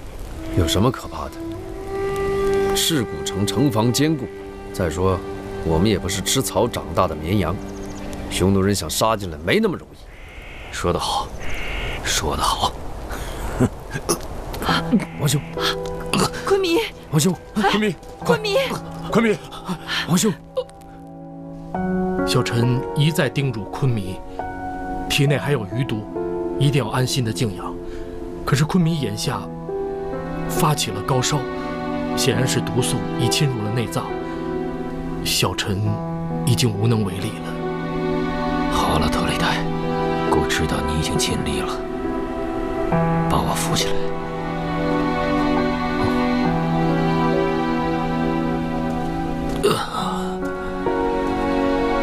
有什么可怕的？赤骨城城防坚固，再说我们也不是吃草长大的绵羊，匈奴人想杀进来没那么容易。说得好，说得好。王兄，昆明，王兄，昆明，昆明，昆明，王兄。小臣一再叮嘱昆明，体内还有余毒，一定要安心的静养。可是昆明眼下发起了高烧，显然是毒素已侵入了内脏，小臣已经无能为力了。好了，特雷泰，我知道你已经尽力了，把我扶起来。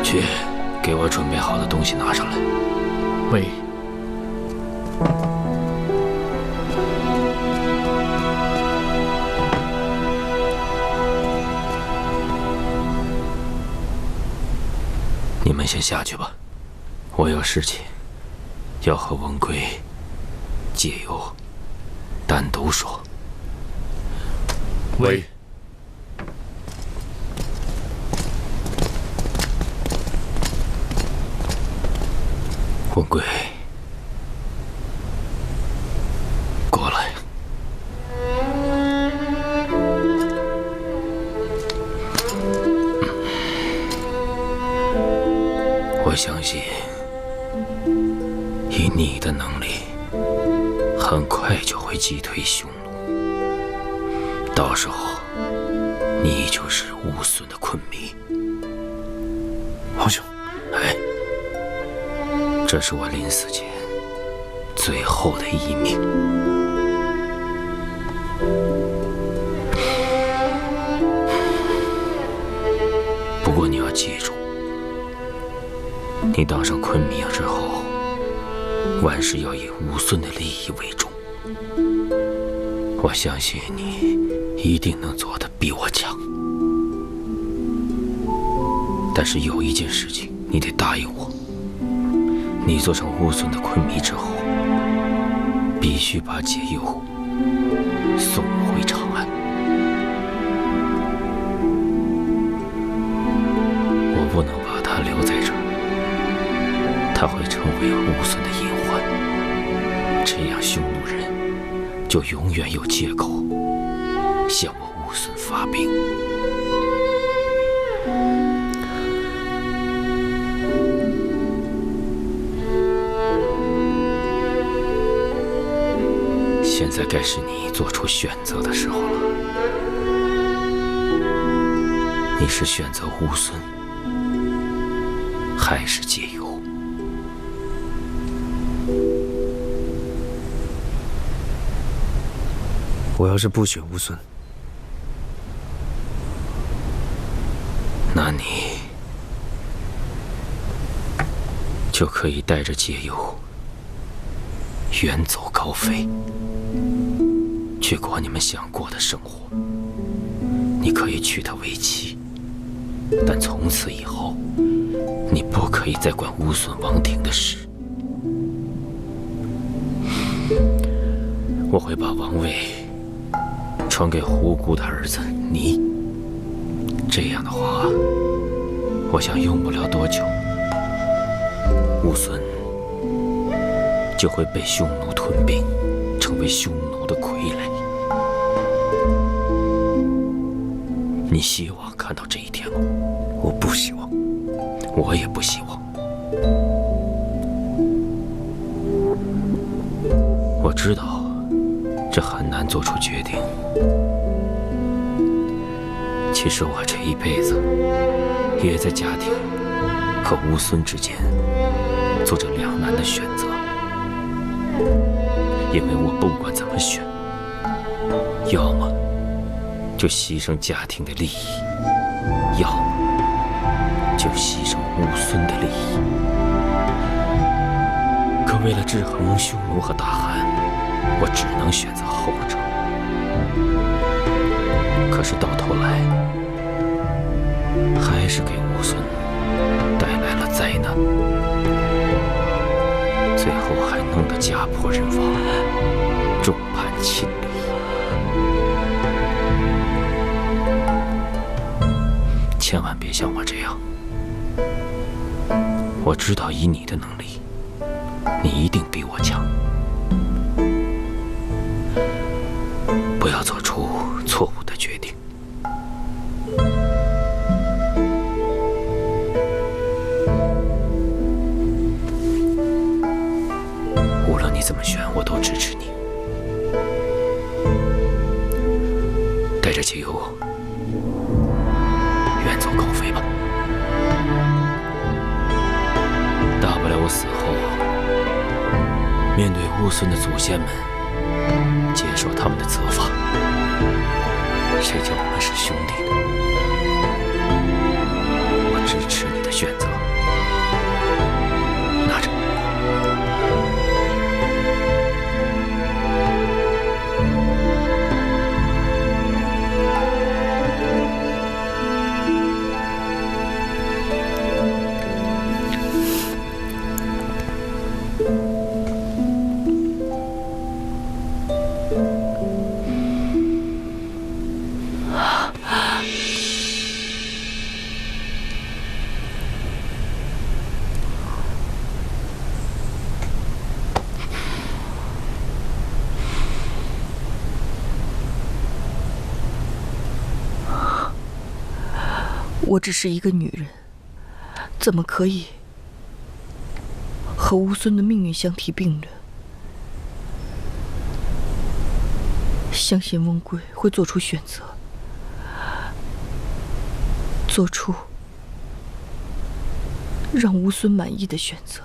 去，给我准备好的东西拿上来。喂。你们先下去吧，我有事情要和文贵、解忧单独说。喂。文贵，过来。我相信，以你的能力，很快就会击退匈奴。到时候你就是乌孙的昆弥。皇兄，哎，这是我临死前最后的一命。不过你要记住，你当上昆弥之后，万事要以乌孙的利益为重。我相信你一定能做得比我强。但是有一件事情你得答应我，你做成乌孙的昆弥之后，必须把解忧送回长安。我不能把他留在这儿，他会成为乌孙的隐患，这样匈奴人就永远有借口向我乌孙发兵。现在该是你做出选择的时候了。你是选择乌孙，还是解忧？我要是不选乌孙，那你就可以带着解忧远走高飞，去过你们想过的生活。你可以娶她为妻，但从此以后，你不可以再管乌孙王庭的事。我会把王位传给胡姑的儿子你。这样的话，我想用不了多久，乌孙就会被匈奴吞并，成为匈奴的傀儡。你希望看到这一天吗？我不希望，我也不希望。我知道这很难做出决定。其实我这一辈子也在家庭和乌孙之间做着两难的选择，因为我不管怎么选，要么就牺牲家庭的利益，要么就牺牲乌孙的利益。可为了制衡匈奴和大汗，我只能选择后者。可是到头来，还是给乌孙带来了灾难，最后还弄得家破人亡，众叛亲离。千万别像我这样，我知道以你的能力，你一定比我强。不要做出错误的决定。无论你怎么选，我都支持你。带着解忧远走高飞吧。大不了我死后，面对乌孙的祖先们，接受他们的责罚。谁叫我们是兄弟呢？我支持你的选择。拿着。我只是一个女人，怎么可以和乌孙的命运相提并论？相信翁归会做出选择，做出让乌孙满意的选择。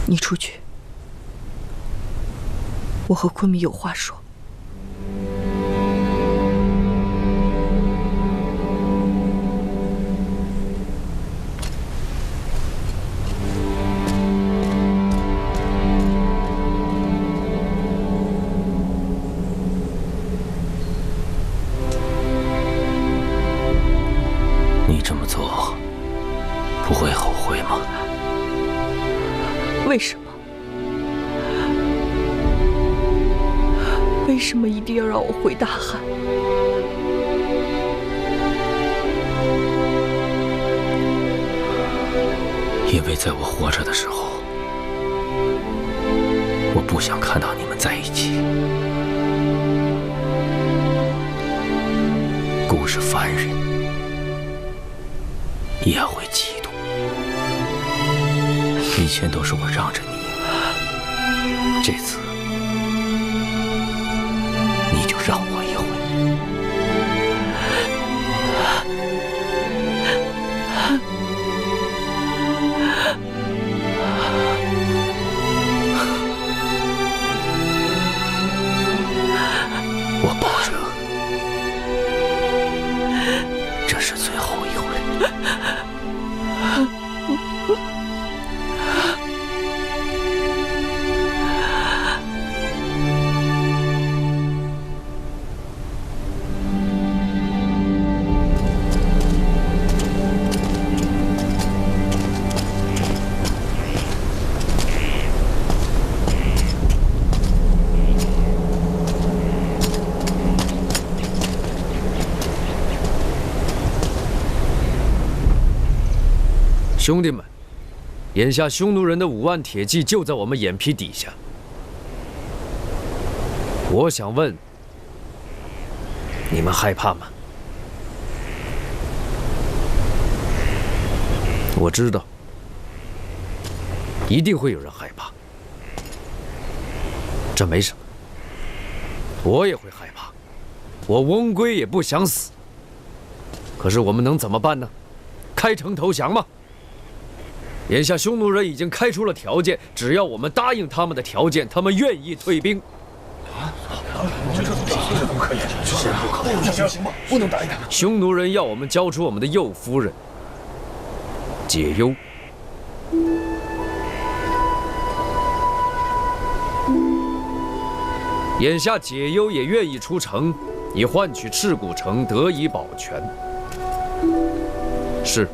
你出去，我和昆明有话说。你这么做不会后悔吗？为什么？为什么一定要让我回大汉？因为在我活着的时候，我不想看到你们在一起。孤是凡人，也会嫉妒。以前都是我让着你，这次你就让我一回。我保证，这是最后一回。兄弟们，眼下匈奴人的5万铁骑就在我们眼皮底下。我想问，你们害怕吗？我知道，一定会有人害怕，这没什么。我也会害怕，我翁归也不想死。可是我们能怎么办呢？开城投降吗？眼下匈奴人已经开出了条件，只要我们答应他们的条件，他们愿意退兵。不能答应他们。匈奴人要我们交出我们的右夫人解忧。眼下解忧也愿意出城，以换取赤谷城得以保全。是。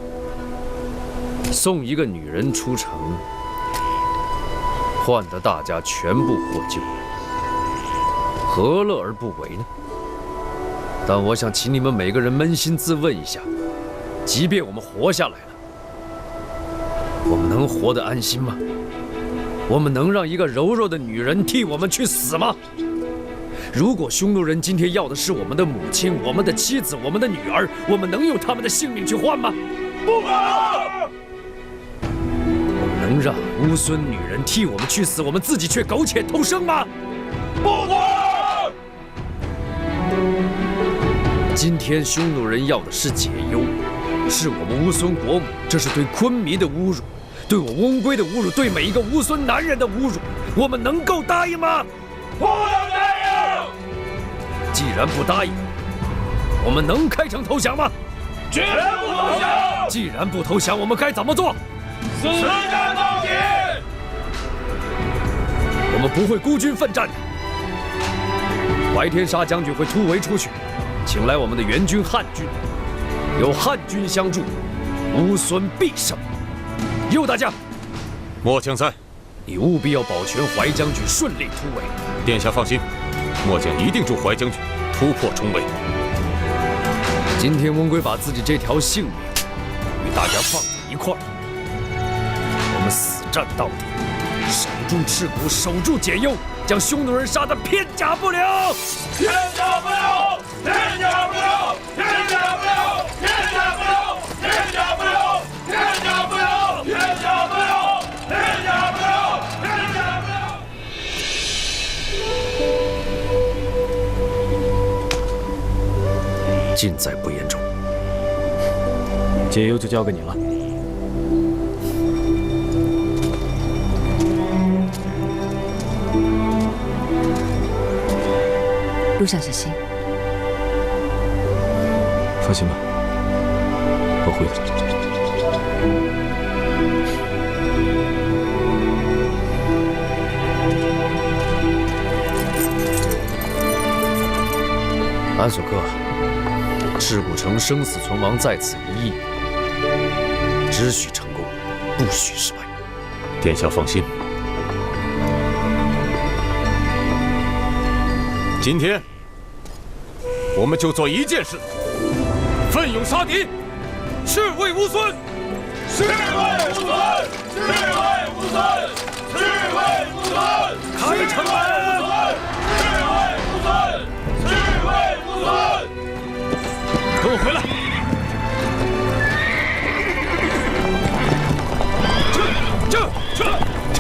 送一个女人出城，换得大家全部获救，何乐而不为呢？但我想请你们每个人扪心自问一下，即便我们活下来了，我们能活得安心吗？我们能让一个柔弱的女人替我们去死吗？如果匈奴人今天要的是我们的母亲、我们的妻子、我们的女儿，我们能用他们的性命去换吗？不可能！能让乌孙女人替我们去死，我们自己却苟且偷生吗？不可能！今天匈奴人要的是解忧，是我们乌孙国母，这是对昆弥的侮辱，对我翁归的侮辱，对每一个乌孙男人的侮辱。我们能够答应吗？不能答应！既然不答应，我们能开城投降吗？绝不投降！既然不投降，我们该怎么做？死战到底！我们不会孤军奋战的。白天沙将军会突围出去，请来我们的援军汉军，有汉军相助，乌孙必胜。右大将，末将在，你务必要保全怀将军顺利突围。殿下放心，末将一定助怀将军突破重围。今天翁归把自己这条性命与大家放在一块儿。我们死战到底，守住赤谷，守住解忧，将匈奴人杀得片甲不留！片甲不留！片甲不留！片甲不留！尽在不言中。解忧就交给你了。路上小心。放心吧，我会的。安索克，赤古城生死存亡在此一役，只许成功，不许失败。殿下放心，今天我们就做一件事：奋勇杀敌，誓为乌孙。誓为乌孙！誓为乌孙！誓为乌孙！开城门！誓为乌孙！誓为乌孙！跟我回来！撤！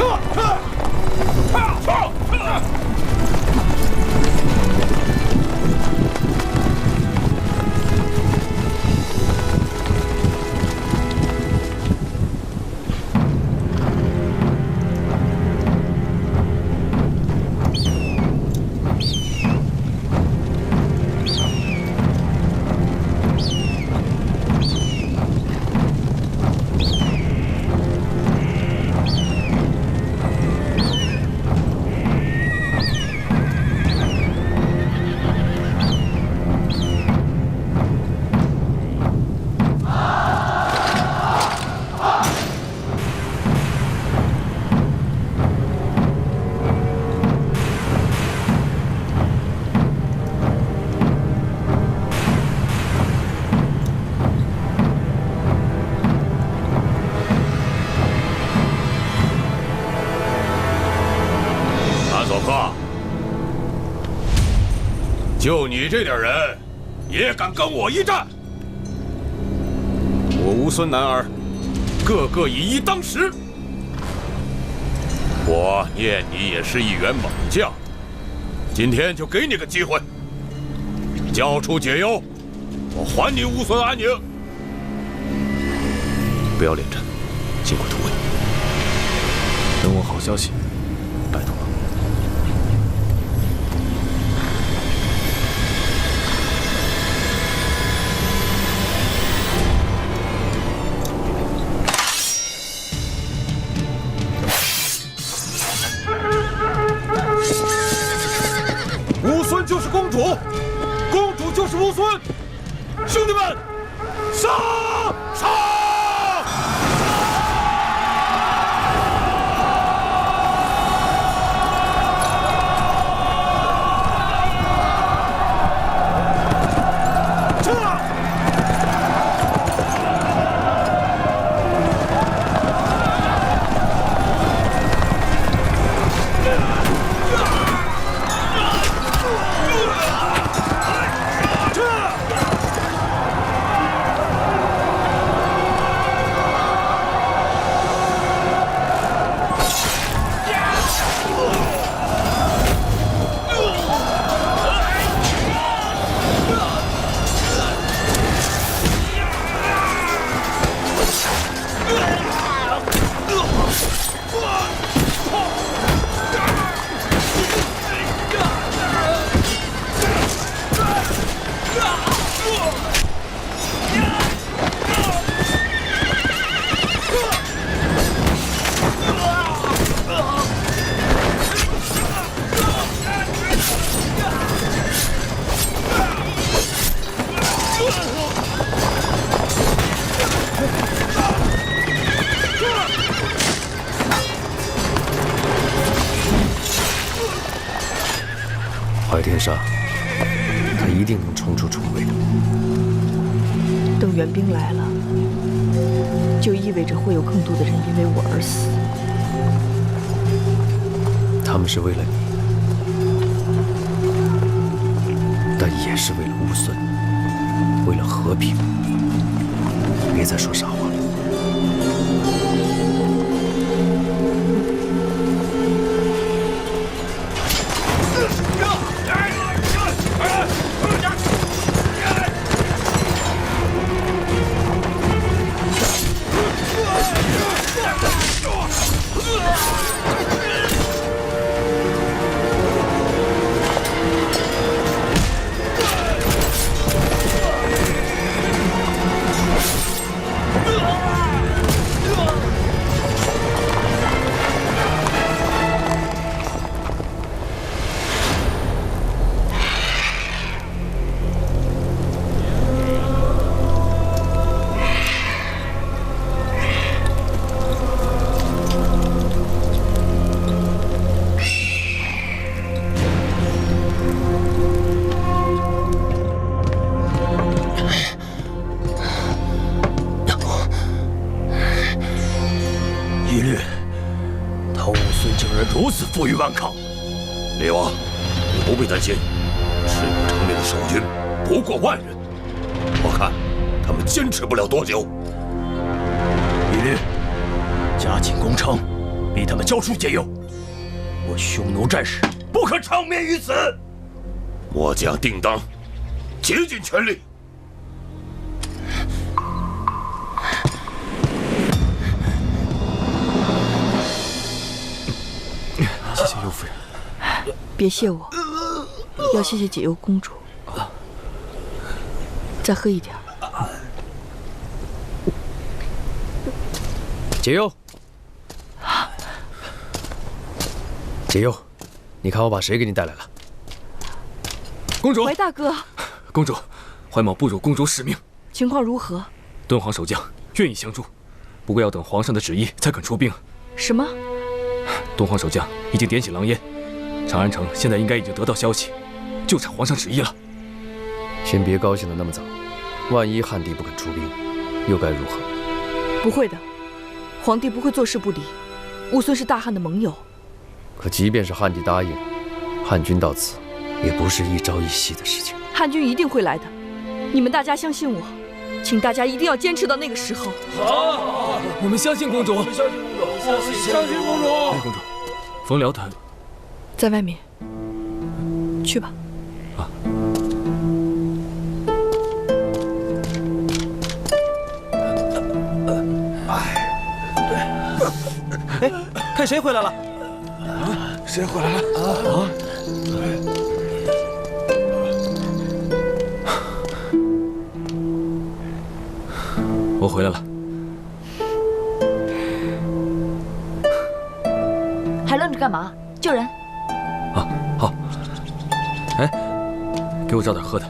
就你这点人，也敢跟我一战？我乌孙男儿，个个以一当十。我念你也是一员猛将，今天就给你个机会，交出解忧，我还你乌孙安宁。不要恋战，尽快突围。等我好消息，拜托。乌孙就是公主，公主就是乌孙，兄弟们，杀！怀天杀，他一定能冲出重围的。等援兵来了，就意味着会有更多的人因为我而死。他们是为了你，但也是为了乌孙，为了和平。别再说傻话了。此负隅顽抗。烈王，你不必担心，赤谷城内的守军不过10000人，我看他们坚持不了多久。李律，加紧攻城，逼他们交出解药。我匈奴战士不可长眠于此。末将定当竭尽全力。谢谢尤夫人。别谢我，要谢谢解忧公主。再喝一点。解忧，解忧，你看我把谁给你带来了？公主，怀大哥，公主，怀某不辱公主使命。情况如何？敦煌守将愿意相助，不过要等皇上的旨意才肯出兵。什么？敦煌守将已经点起狼烟，长安城现在应该已经得到消息，就差皇上旨意了。先别高兴得那么早，万一汉帝不肯出兵，又该如何？不会的，皇帝不会坐视不理。乌孙是大汉的盟友。可即便是汉帝答应，汉军到此也不是一朝一夕的事情。汉军一定会来的，你们大家相信我，请大家一定要坚持到那个时候。好，我们相信公主，相信公主，相信公主。哎，公主，冯辽他在外面，去吧。啊。哎，看谁回来了？谁回来了？啊！我回来了。还愣着干嘛？救人！啊，好。哎，给我找点喝的。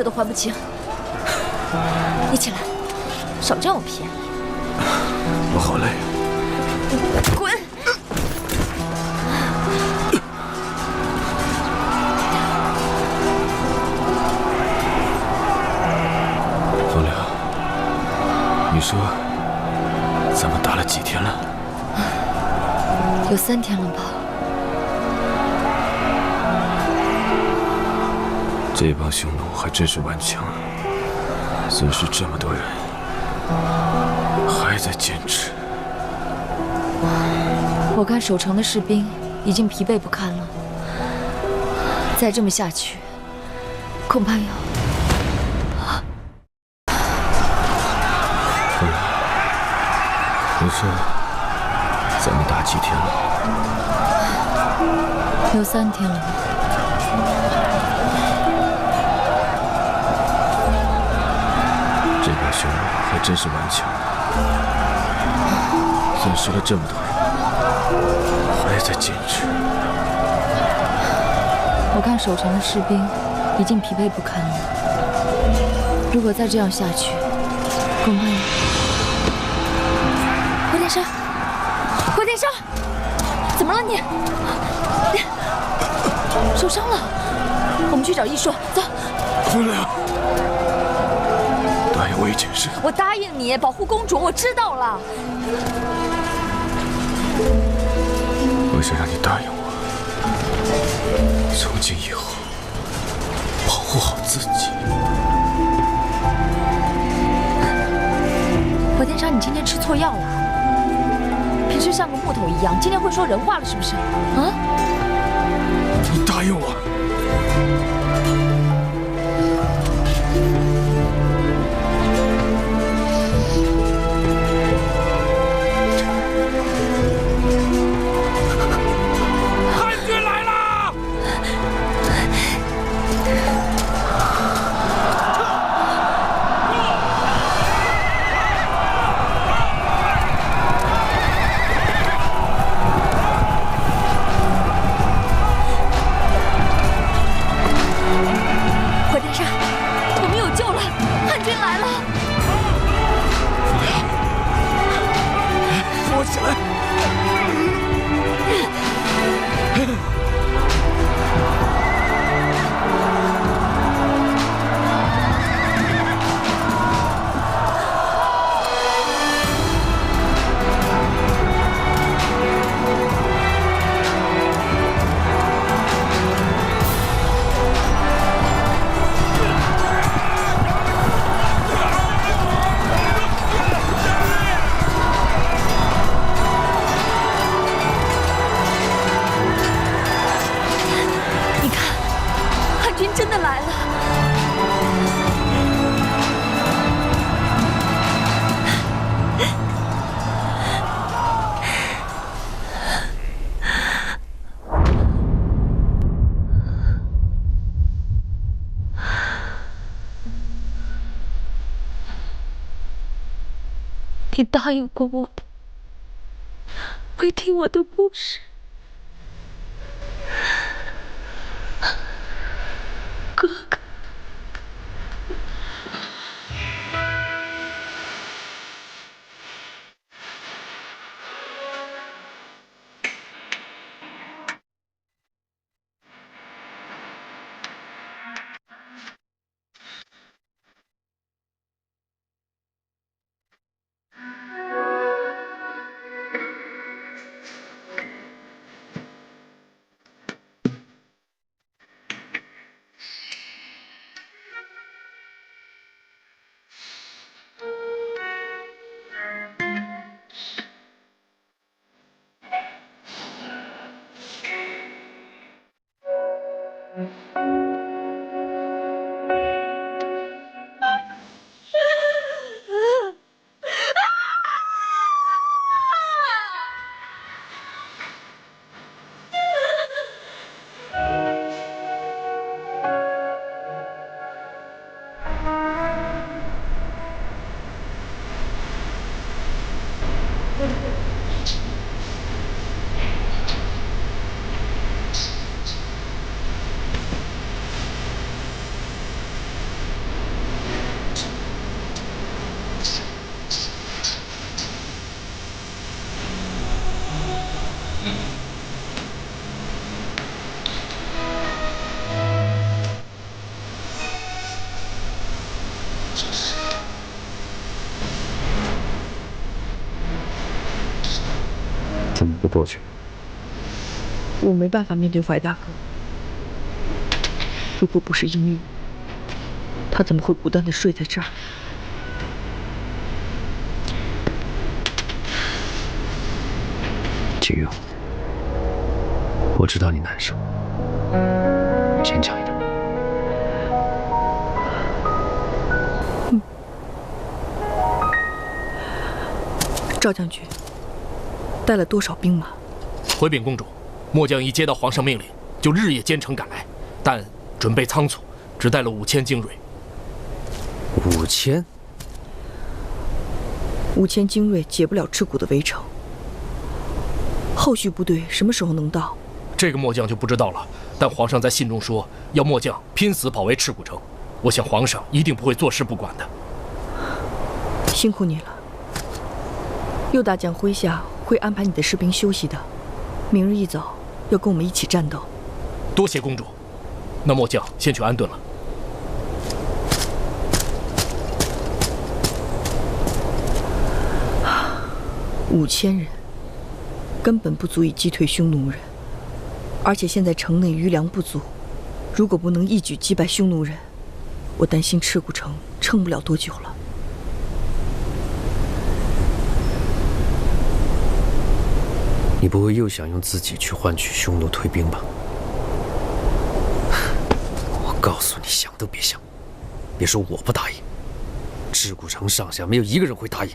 都还不清，你起来，少占我便宜。我好累啊！滚！你说咱们打了几天了？有3天了吧？这帮匈奴还真是顽强，损失这么多人，还在坚持。我看守城的士兵已经疲惫不堪了，再这么下去，恐怕要……你说咱们打几天了？有3天了吧？这帮匈奴还真是顽强，损失了这么多人，还在坚持。我看守城的士兵已经疲惫不堪了，如果再这样下去，恐怕要……回天沙，回天沙，怎么了你？受伤了？我们去找医术，走。姑娘，答应我一件事。我答应你保护公主，我知道了。我想让你答应我，从今以后保护好自己。回天沙，你今天吃错药了。平时像个木头一样，今天会说人话了是不是？啊？你答应我。你答应过我的，会听我的故事。哥哥。么不过去？我没办法面对怀大哥。如果不是因为我，他怎么会不断的睡在这儿？景佑，我知道你难受，坚强一点。赵将军带了多少兵马？回禀公主，末将一接到皇上命令，就日夜兼程赶来，但准备仓促，只带了5000精锐。5000精锐解不了赤谷的围城。后续部队什么时候能到？这个末将就不知道了。但皇上在信中说，要末将拼死保卫赤谷城。我想皇上一定不会坐视不管的。辛苦你了。右大将麾下会安排你的士兵休息的，明日一早要跟我们一起战斗。多谢公主。那末将先去安顿了。5000人根本不足以击退匈奴人，而且现在城内余粮不足，如果不能一举击败匈奴人，我担心赤谷城撑不了多久了。你不会又想用自己去换取匈奴退兵吧？我告诉你，想都别想！别说我不答应，赤谷城上下没有一个人会答应。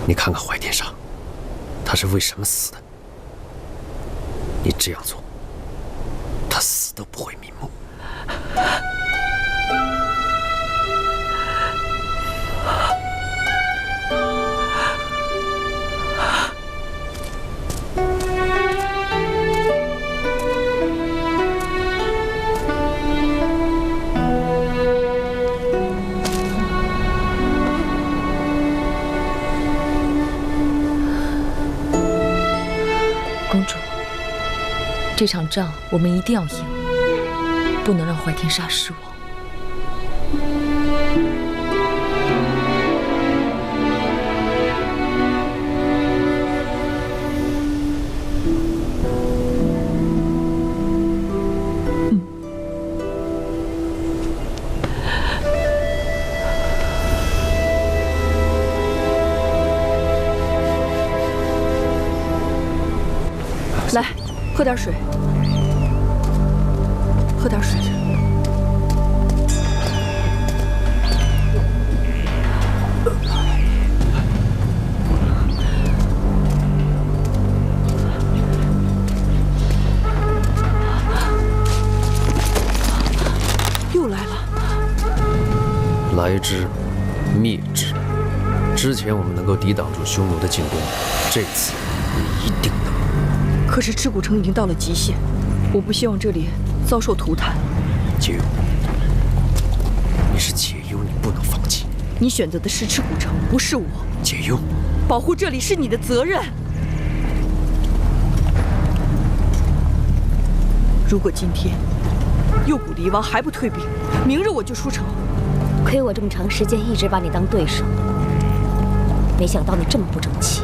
你看看怀天杀，他是为什么死的？你这样做，他死都不会瞑目。公主，这场仗我们一定要赢，不能让怀天杀失望。来，喝点水，喝点水。又来了。来之，灭之。之前我们能够抵挡住匈奴的进攻，这次也一定能。可是赤谷城已经到了极限，我不希望这里遭受涂炭。解忧，你是解忧，你不能放弃。你选择的是赤谷城，不是我。解忧，保护这里是你的责任。如果今天右谷离王还不退兵，明日我就出城。亏我这么长时间一直把你当对手，没想到你这么不争气。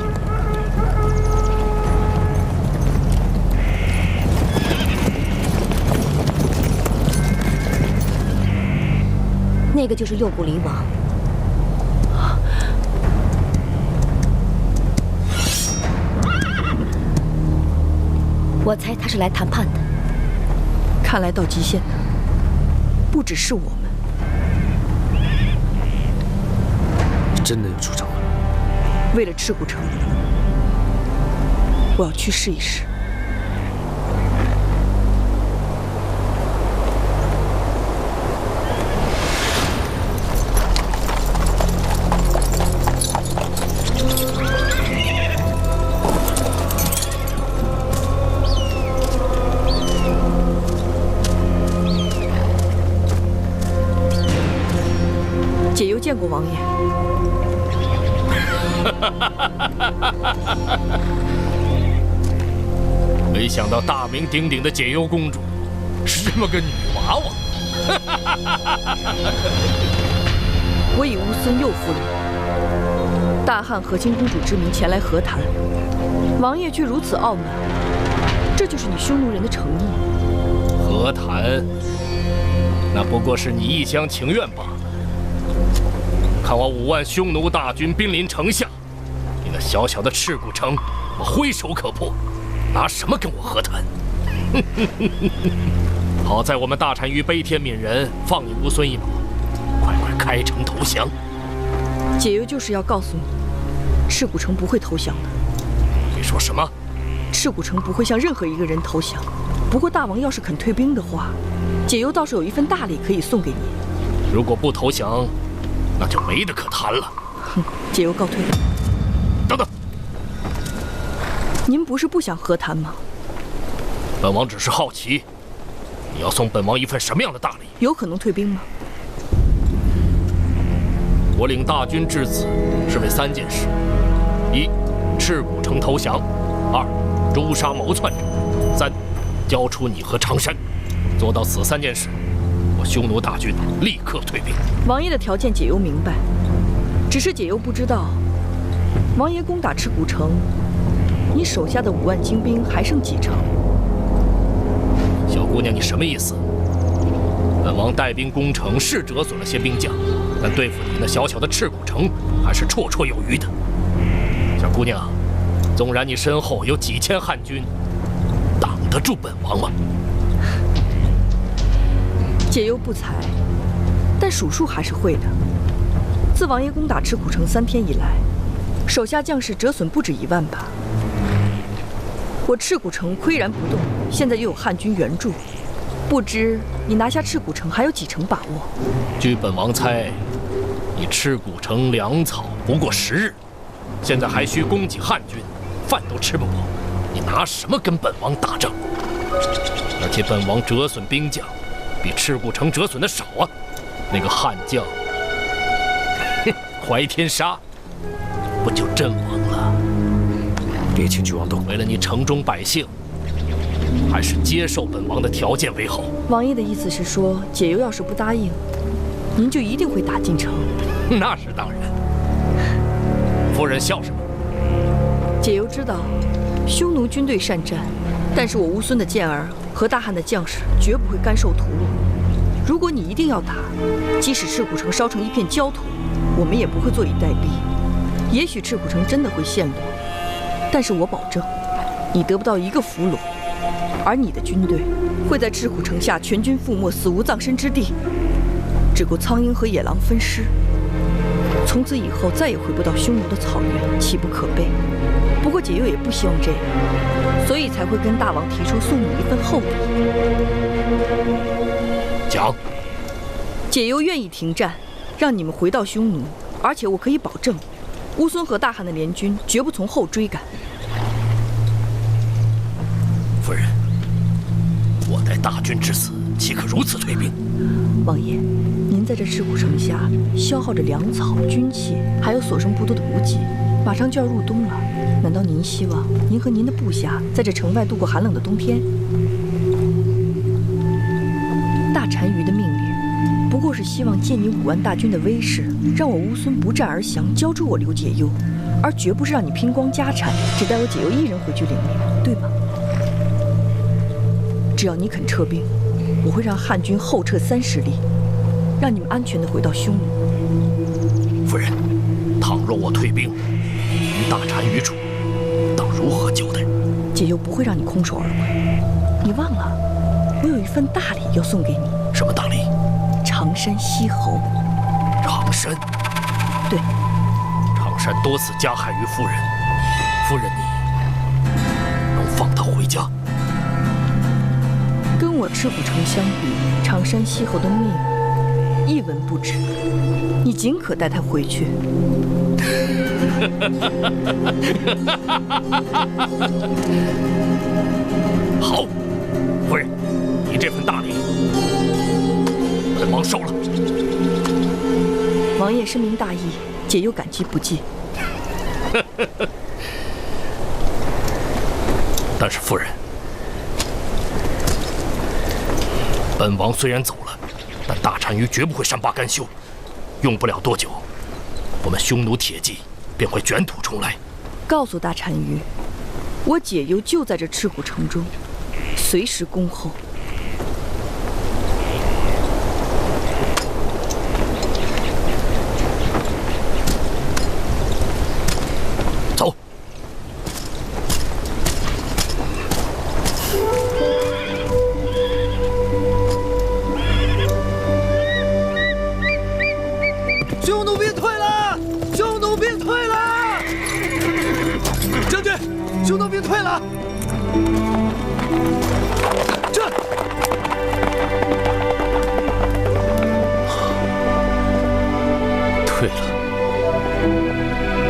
那个就是右谷离王。我猜他是来谈判的。看来到极限的不只是我们。真的要出城了？为了赤谷城，我要去试一试。解忧见过王爷。没想到大名鼎鼎的解忧公主是这么个女娃娃。我已无孙右夫人，大汉和亲公主之名前来和谈，王爷却如此傲慢，这就是你匈奴人的诚意？和谈，那不过是你一厢情愿罢了。看我5万匈奴大军兵临城下，你那小小的赤谷城，我挥手可破，拿什么跟我和谈？好在我们大单于悲天悯人，放你乌孙一马，快快开城投降。解忧就是要告诉你，赤谷城不会投降的。你说什么？赤谷城不会向任何一个人投降。不过大王要是肯退兵的话，解忧倒是有一份大礼可以送给你。如果不投降，那就没得可谈了。哼，解忧告退。等等，您不是不想和谈吗？本王只是好奇，你要送本王一份什么样的大礼？有可能退兵吗？我领大军至此是为3件事：一，赤谷城投降；二，诛杀谋篡者；三，交出你和常山。做到此3件事，我匈奴大军立刻退兵。王爷的条件解忧明白，只是解忧不知道，王爷攻打赤谷城，你手下的5万精兵还剩几成？小姑娘，你什么意思？本王带兵攻城是折损了些兵将，但对付你那小小的赤谷城还是绰绰有余的。小姑娘，纵然你身后有几千汉军，挡得住本王吗？解忧不才，但数数还是会的。自王爷攻打赤谷城3天以来，手下将士折损不止1万把。我赤谷城岿然不动，现在又有汉军援助，不知你拿下赤谷城还有几成把握？据本王猜，你赤谷城粮草不过10日，现在还需供给汉军，饭都吃不饱，你拿什么跟本王打仗？而且本王折损兵将，比赤谷城折损的少啊！那个汉将，怀天杀，不就阵亡了？别轻举妄动。为了你城中百姓，还是接受本王的条件为好。王爷的意思是说，解忧要是不答应，您就一定会打进城？那是当然。夫人笑什么？解忧知道，匈奴军队善战，但是我乌孙的健儿和大汉的将士绝不会甘受屠戮。如果你一定要打，即使赤谷城烧成一片焦土，我们也不会坐以待毙。也许赤谷城真的会陷落，但是我保证，你得不到一个俘虏，而你的军队会在赤谷城下全军覆没，死无葬身之地，只够苍鹰和野狼分尸。从此以后再也回不到匈奴的草原，岂不可悲？不过解忧也不希望这样，所以才会跟大王提出送你一份厚礼。讲。解忧愿意停战，让你们回到匈奴，而且我可以保证，乌孙和大汉的联军绝不从后追赶。夫人，我带大军至此，岂可如此退兵？王爷，您在这赤谷城下消耗着粮草、军器，还有所剩不多的补给，马上就要入冬了。难道您希望您和您的部下在这城外度过寒冷的冬天？大单于的命令，不过是希望借你5万大军的威势，让我乌孙不战而降，交出我刘解忧，而绝不是让你拼光家产，只带我解忧一人回去领命，对吗？只要你肯撤兵，我会让汉军后撤30里，让你们安全地回到匈奴。夫人，倘若我退兵，与大单于处，当如何交代？解忧不会让你空手而回。你忘了，我有一份大礼要送给你。什么大礼？常山西侯。常山？对。常山多次加害于夫人，夫人你能放他回家？跟我赤谷城相比，常山西侯的命一文不值，你尽可带他回去。好，夫人，你这份大礼，本王收了。王爷深明大义，解忧感激不尽。但是夫人，本王虽然走了，但大单于绝不会善罢甘休。用不了多久，我们匈奴铁骑便会卷土重来。告诉大单于，我解忧就在这赤虎城中，随时恭候。走。匈奴兵退了！匈奴兵退了！将军，匈奴兵退了！这退了，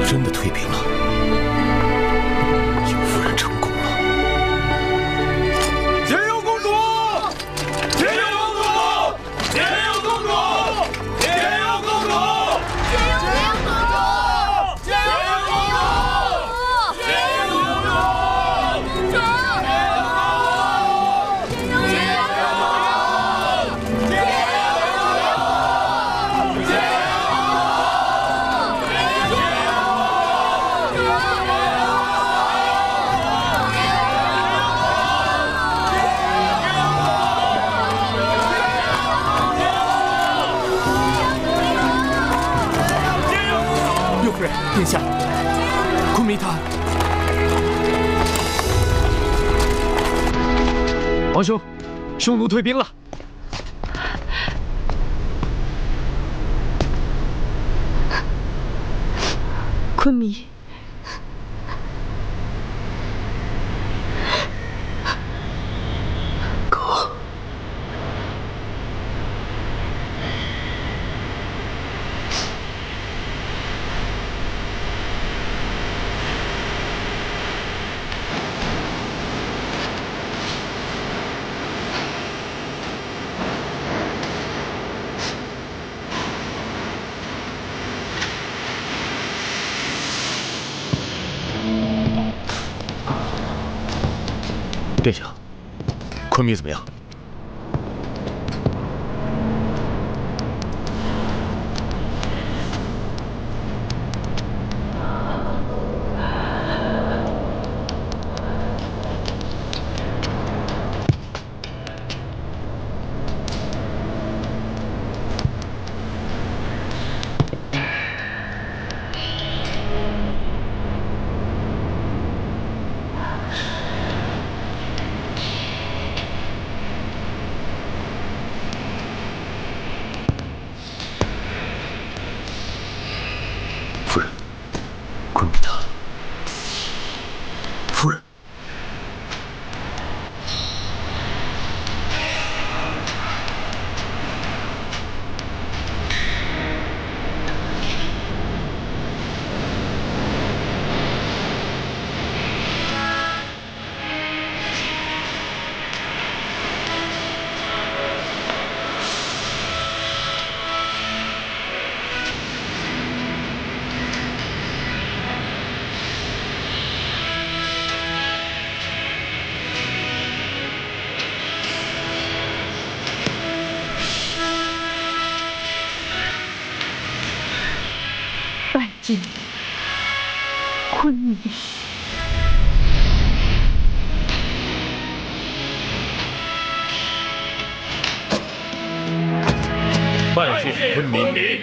真的退兵了。尤夫人成功了。解忧公主！解忧公主！解忧公主！解忧公主！解忧公主！解忧公主！解忧公主！右夫人，殿下，昆明他。皇兄，匈奴退兵了。昆明，哥，殿下，昆明怎么样？夫人，昆明他。夫人。拜见昆明。拜见昆明。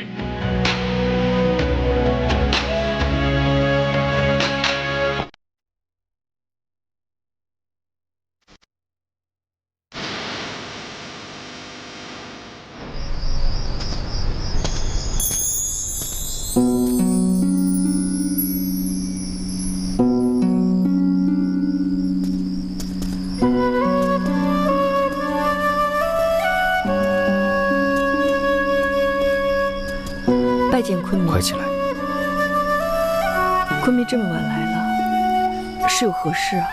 拜见昆明。快起来！昆明这么晚来了，是有何事啊？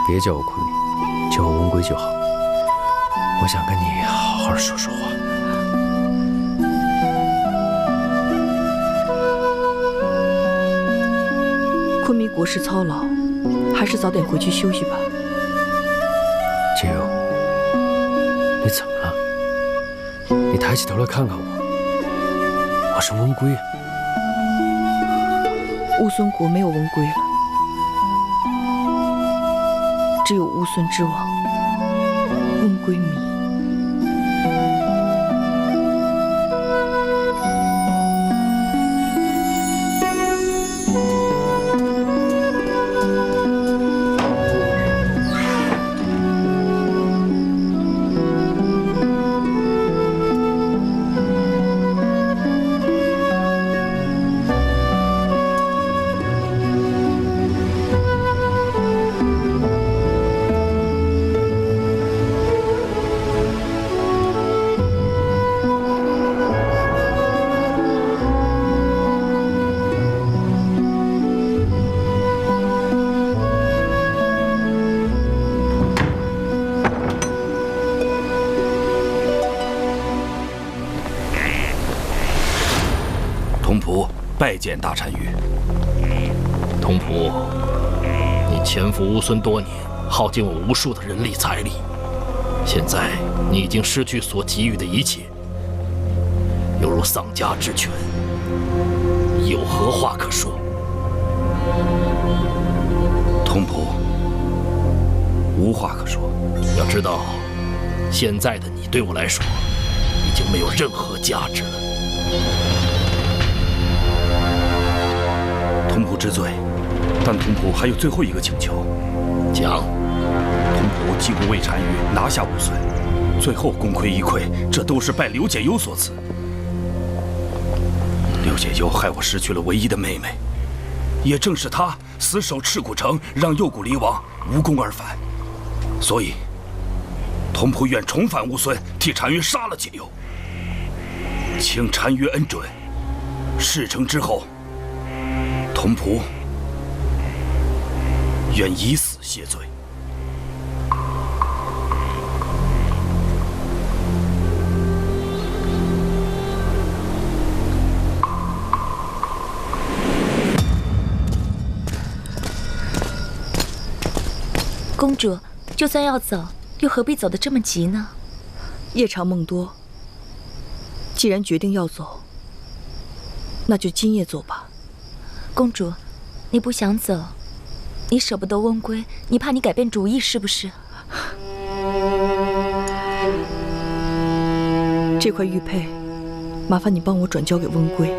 别叫我昆明，叫我温归就好。我想跟你好好说说话。昆明国事操劳，还是早点回去休息吧。解忧，你怎么了？你抬起头来看看我，我是温归啊。乌孙国没有翁归了，只有乌孙之王翁归迷。童仆拜见大单于。童仆，你潜伏乌孙多年，耗尽我无数的人力财力，现在你已经失去所给予的一切，犹如丧家之犬，有何话可说？童仆无话可说。要知道，现在的你对我来说，已经没有任何价值了。童仆知罪，但童仆还有最后一个请求。讲。童仆既无为单于拿下乌孙，最后功亏一篑，这都是拜刘解忧所赐。刘解忧害我失去了唯一的妹妹，也正是他死守赤谷城，让右谷离王无功而返。所以，童仆愿重返乌孙，替单于杀了解忧，请单于恩准。事成之后，童仆愿以死谢罪。公主，就算要走，又何必走得这么急呢？夜长梦多，既然决定要走，那就今夜走吧。公主，你不想走，你舍不得翁归，你怕你改变主意是不是？这块玉佩，麻烦你帮我转交给翁归。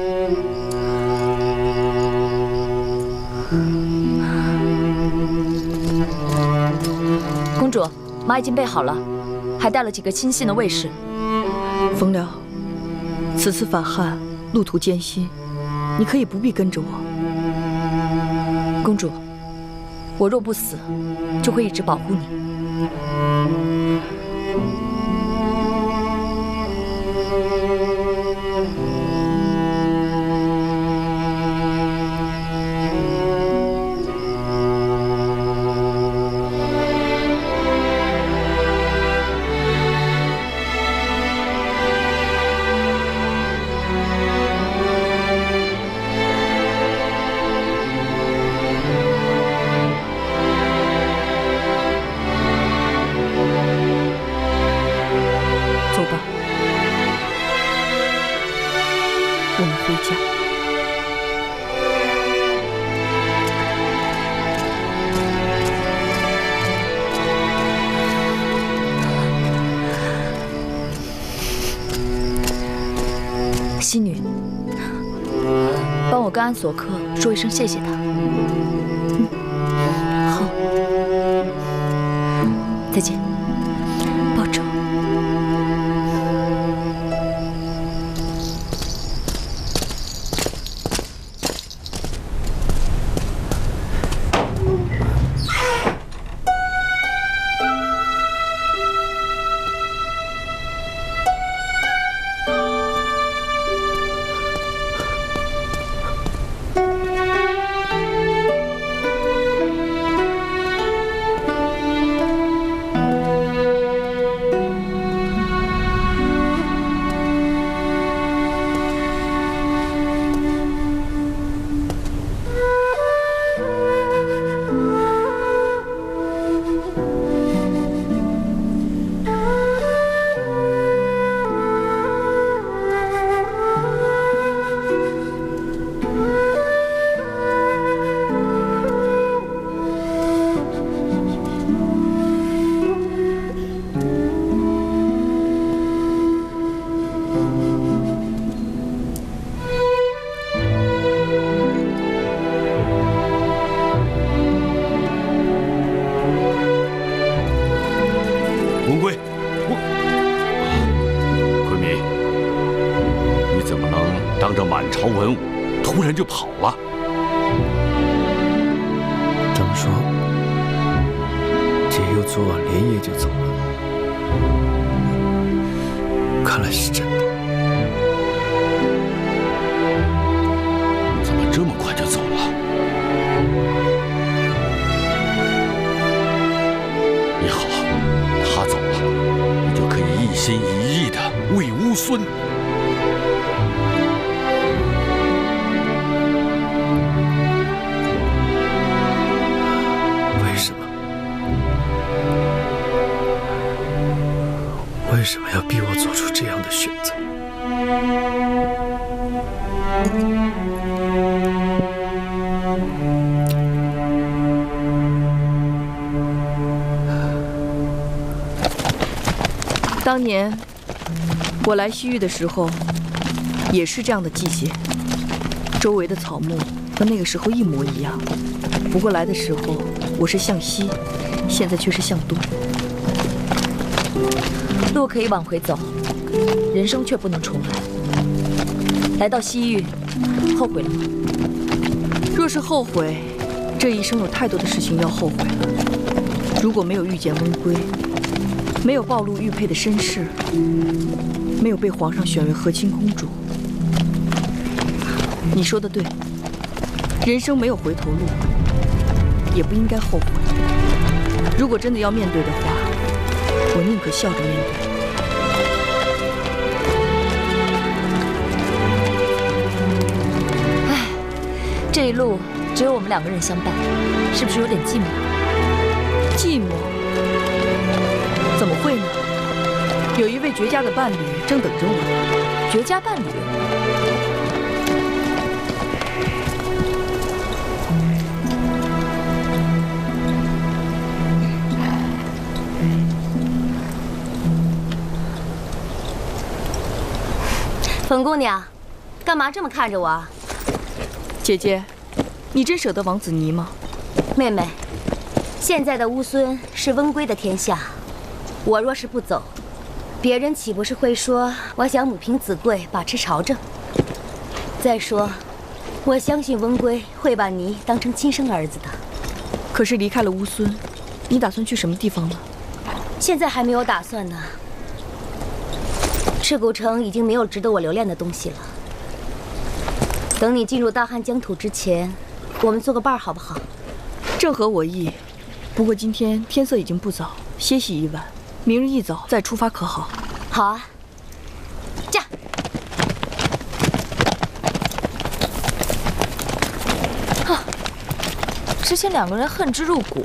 公主，马已经备好了，还带了几个亲信的卫士。冯辽，此次反汉，路途艰辛，你可以不必跟着我。公主，我若不死，就会一直保护你。西女，帮我跟安索克说一声谢谢他。好，再见，保重。文武，突然就跑了。张双，解忧昨晚连夜就走了，看来是真的。怎么这么快就走了？也好，他走了，你就可以一心一意的为乌孙。为什么要逼我做出这样的选择？当年我来西域的时候，也是这样的季节，周围的草木和那个时候一模一样。不过来的时候我是向西，现在却是向东。路可以往回走，人生却不能重来。来到西域，后悔了吗？若是后悔，这一生有太多的事情要后悔了。如果没有遇见温归，没有暴露玉佩的身世，没有被皇上选为和亲公主，你说的对，人生没有回头路，也不应该后悔。如果真的要面对的话，我宁可笑着面对。唉，这一路只有我们2个人相伴，是不是有点寂寞？寂寞？怎么会呢？有一位绝佳的伴侣正等着我。绝佳伴侣？粉姑娘，干嘛这么看着我啊？姐姐，你真舍得王子尼吗？妹妹，现在的乌孙是温归的天下，我若是不走，别人岂不是会说我想母凭子贵，把持朝政？再说，我相信温归会把你当成亲生儿子的。可是离开了乌孙，你打算去什么地方呢？现在还没有打算呢。赤谷城已经没有值得我留恋的东西了。等你进入大汉疆土之前，我们做个伴儿好不好？正合我意。不过今天天色已经不早，歇息一晚，明日一早再出发可好？好啊。驾！啊！之前2个人恨之入骨，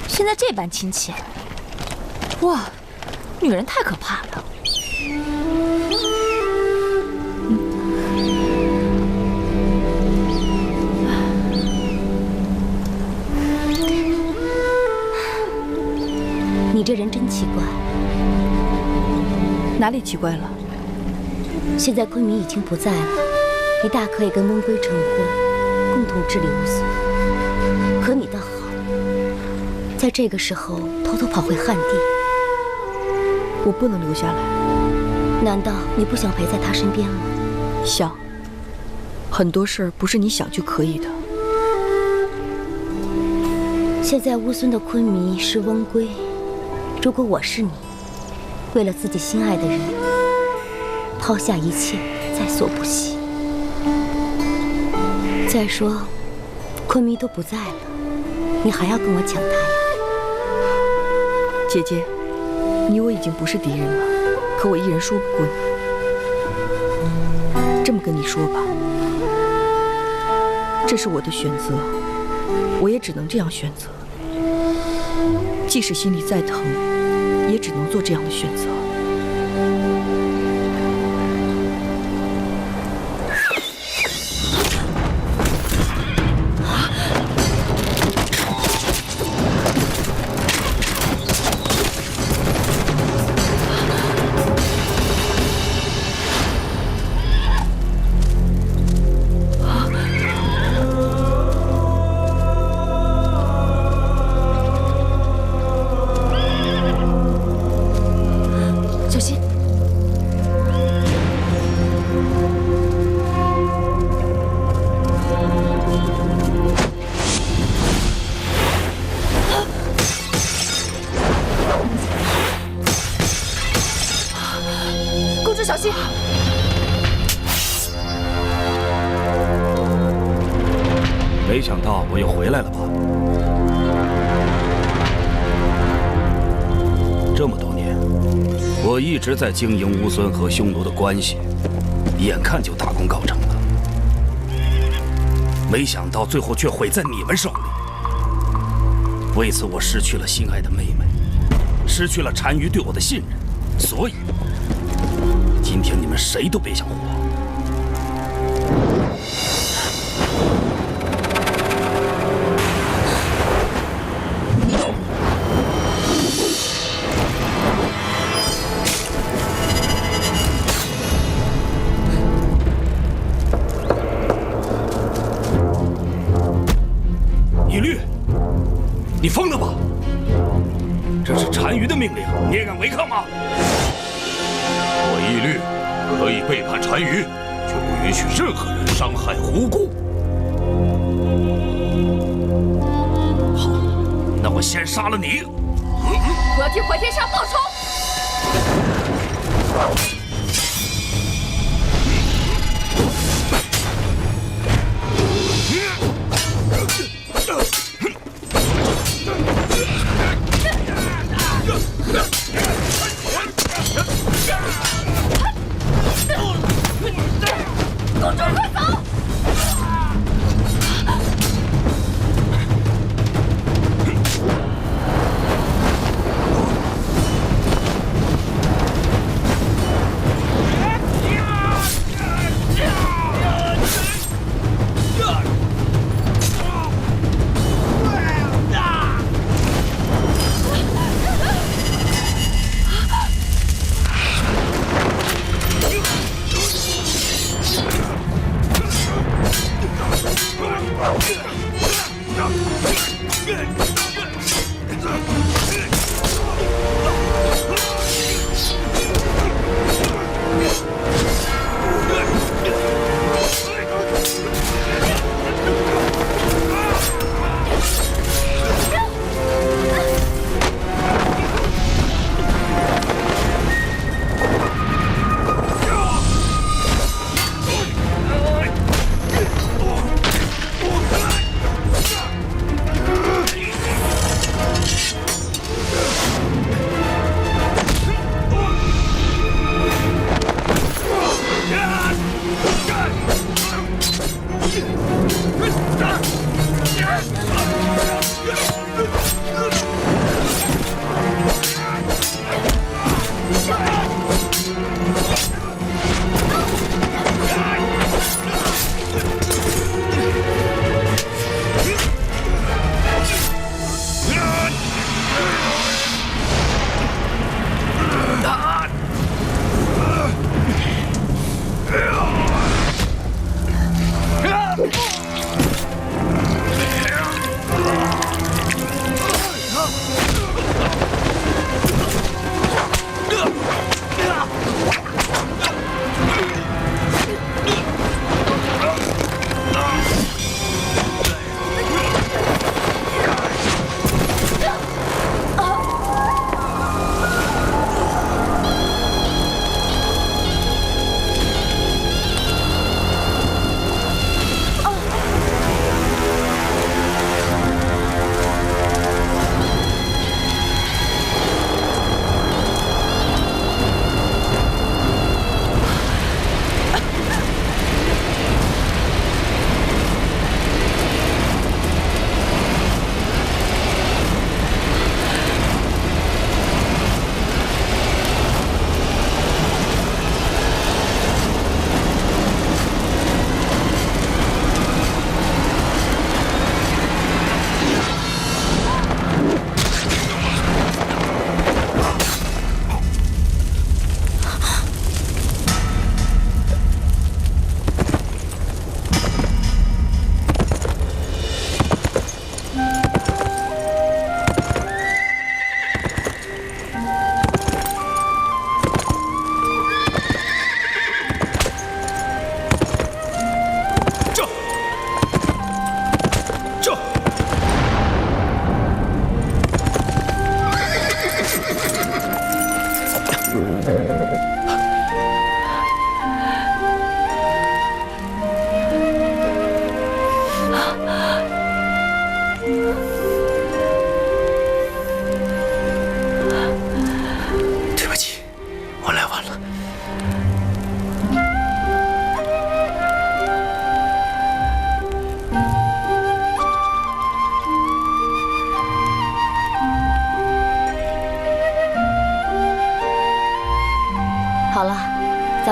现在这般亲切。哇，女人太可怕了。你这人真奇怪。哪里奇怪了？现在昆明已经不在了，你大可以跟温归成婚，共同治理乌孙。可你倒好，在这个时候偷偷跑回汉地。我不能留下来。难道你不想陪在他身边吗？想。很多事儿不是你想就可以的。现在乌孙的昆迷是温归。如果我是你，为了自己心爱的人，抛下一切，在所不惜。再说，昆迷都不在了，你还要跟我抢他呀？姐姐，你我已经不是敌人了，可我一人说不过你。这么跟你说吧，这是我的选择，我也只能这样选择。即使心里再疼，也只能做这样的选择。没想到我又回来了吧？这么多年，我一直在经营乌孙和匈奴的关系，眼看就大功告成了，没想到最后却毁在你们手里。为此，我失去了心爱的妹妹，失去了单于对我的信任，所以今天你们谁都别想活。 义律，你疯了吧？这是单于的命令，你也敢违抗吗？我义律可以背叛单于，却不允许任何人伤害无辜。好，那我先杀了你。我要替怀天杀报仇。 公主，快走！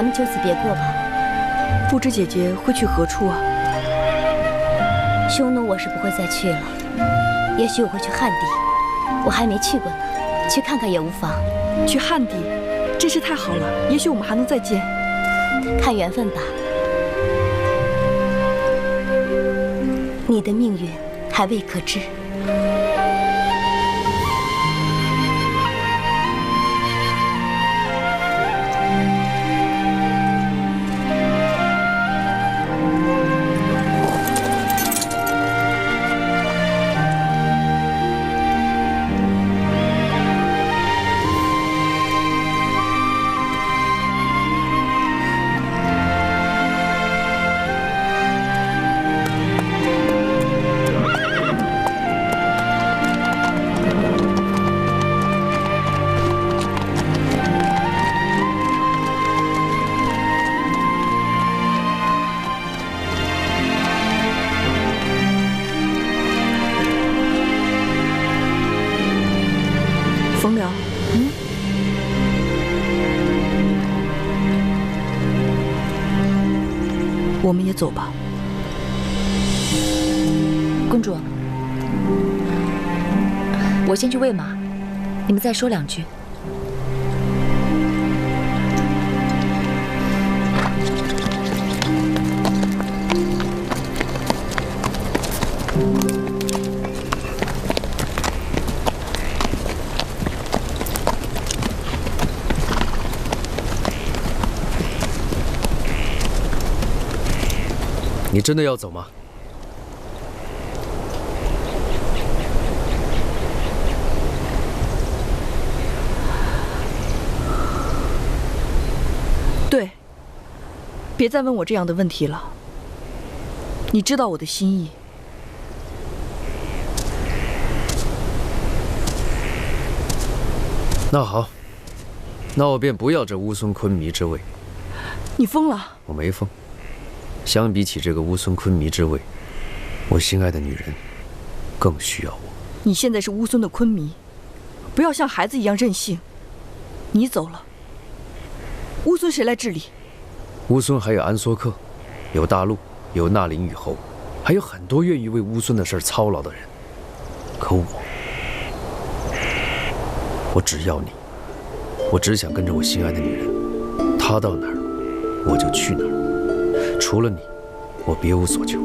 咱们就此别过吧。不知姐姐会去何处啊？匈奴我是不会再去了，也许我会去汉地，我还没去过呢，去看看也无妨。去汉地，真是太好了，也许我们还能再见。看缘分吧。你的命运还未可知。冯辽，我们也走吧。公主，我先去喂马，你们再说2句。你真的要走吗？对，别再问我这样的问题了。你知道我的心意。那好，那我便不要这乌孙昆弥之位。你疯了？我没疯。相比起这个乌孙昆弥之位，我心爱的女人更需要我。你现在是乌孙的昆弥，不要像孩子一样任性。你走了，乌孙谁来治理？乌孙还有安索克，有大陆，有纳林羽侯，还有很多愿意为乌孙的事操劳的人。可我只要你，我只想跟着我心爱的女人，她到哪儿，我就去哪儿。除了你，我别无所求。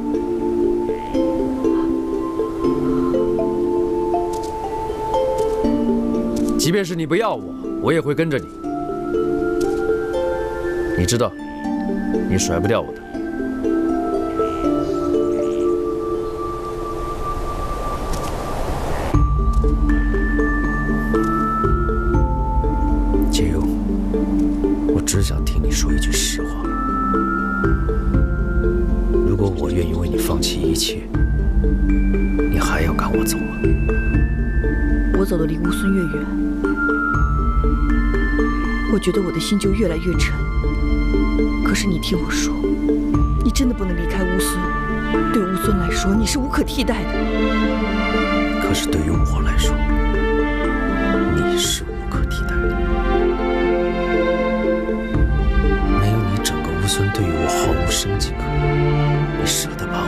即便是你不要我，我也会跟着你。你知道，你甩不掉我的。解忧，我只想听你说一句实话。如果我愿意为你放弃一切，你还要赶我走吗？我走得离乌孙越远，我觉得我的心就越来越沉。可是你听我说，你真的不能离开乌孙。对乌孙来说，你是无可替代的。可是对于我来说，你是无可替代的。没有你，整个乌孙对于我毫无生机可言。你舍得把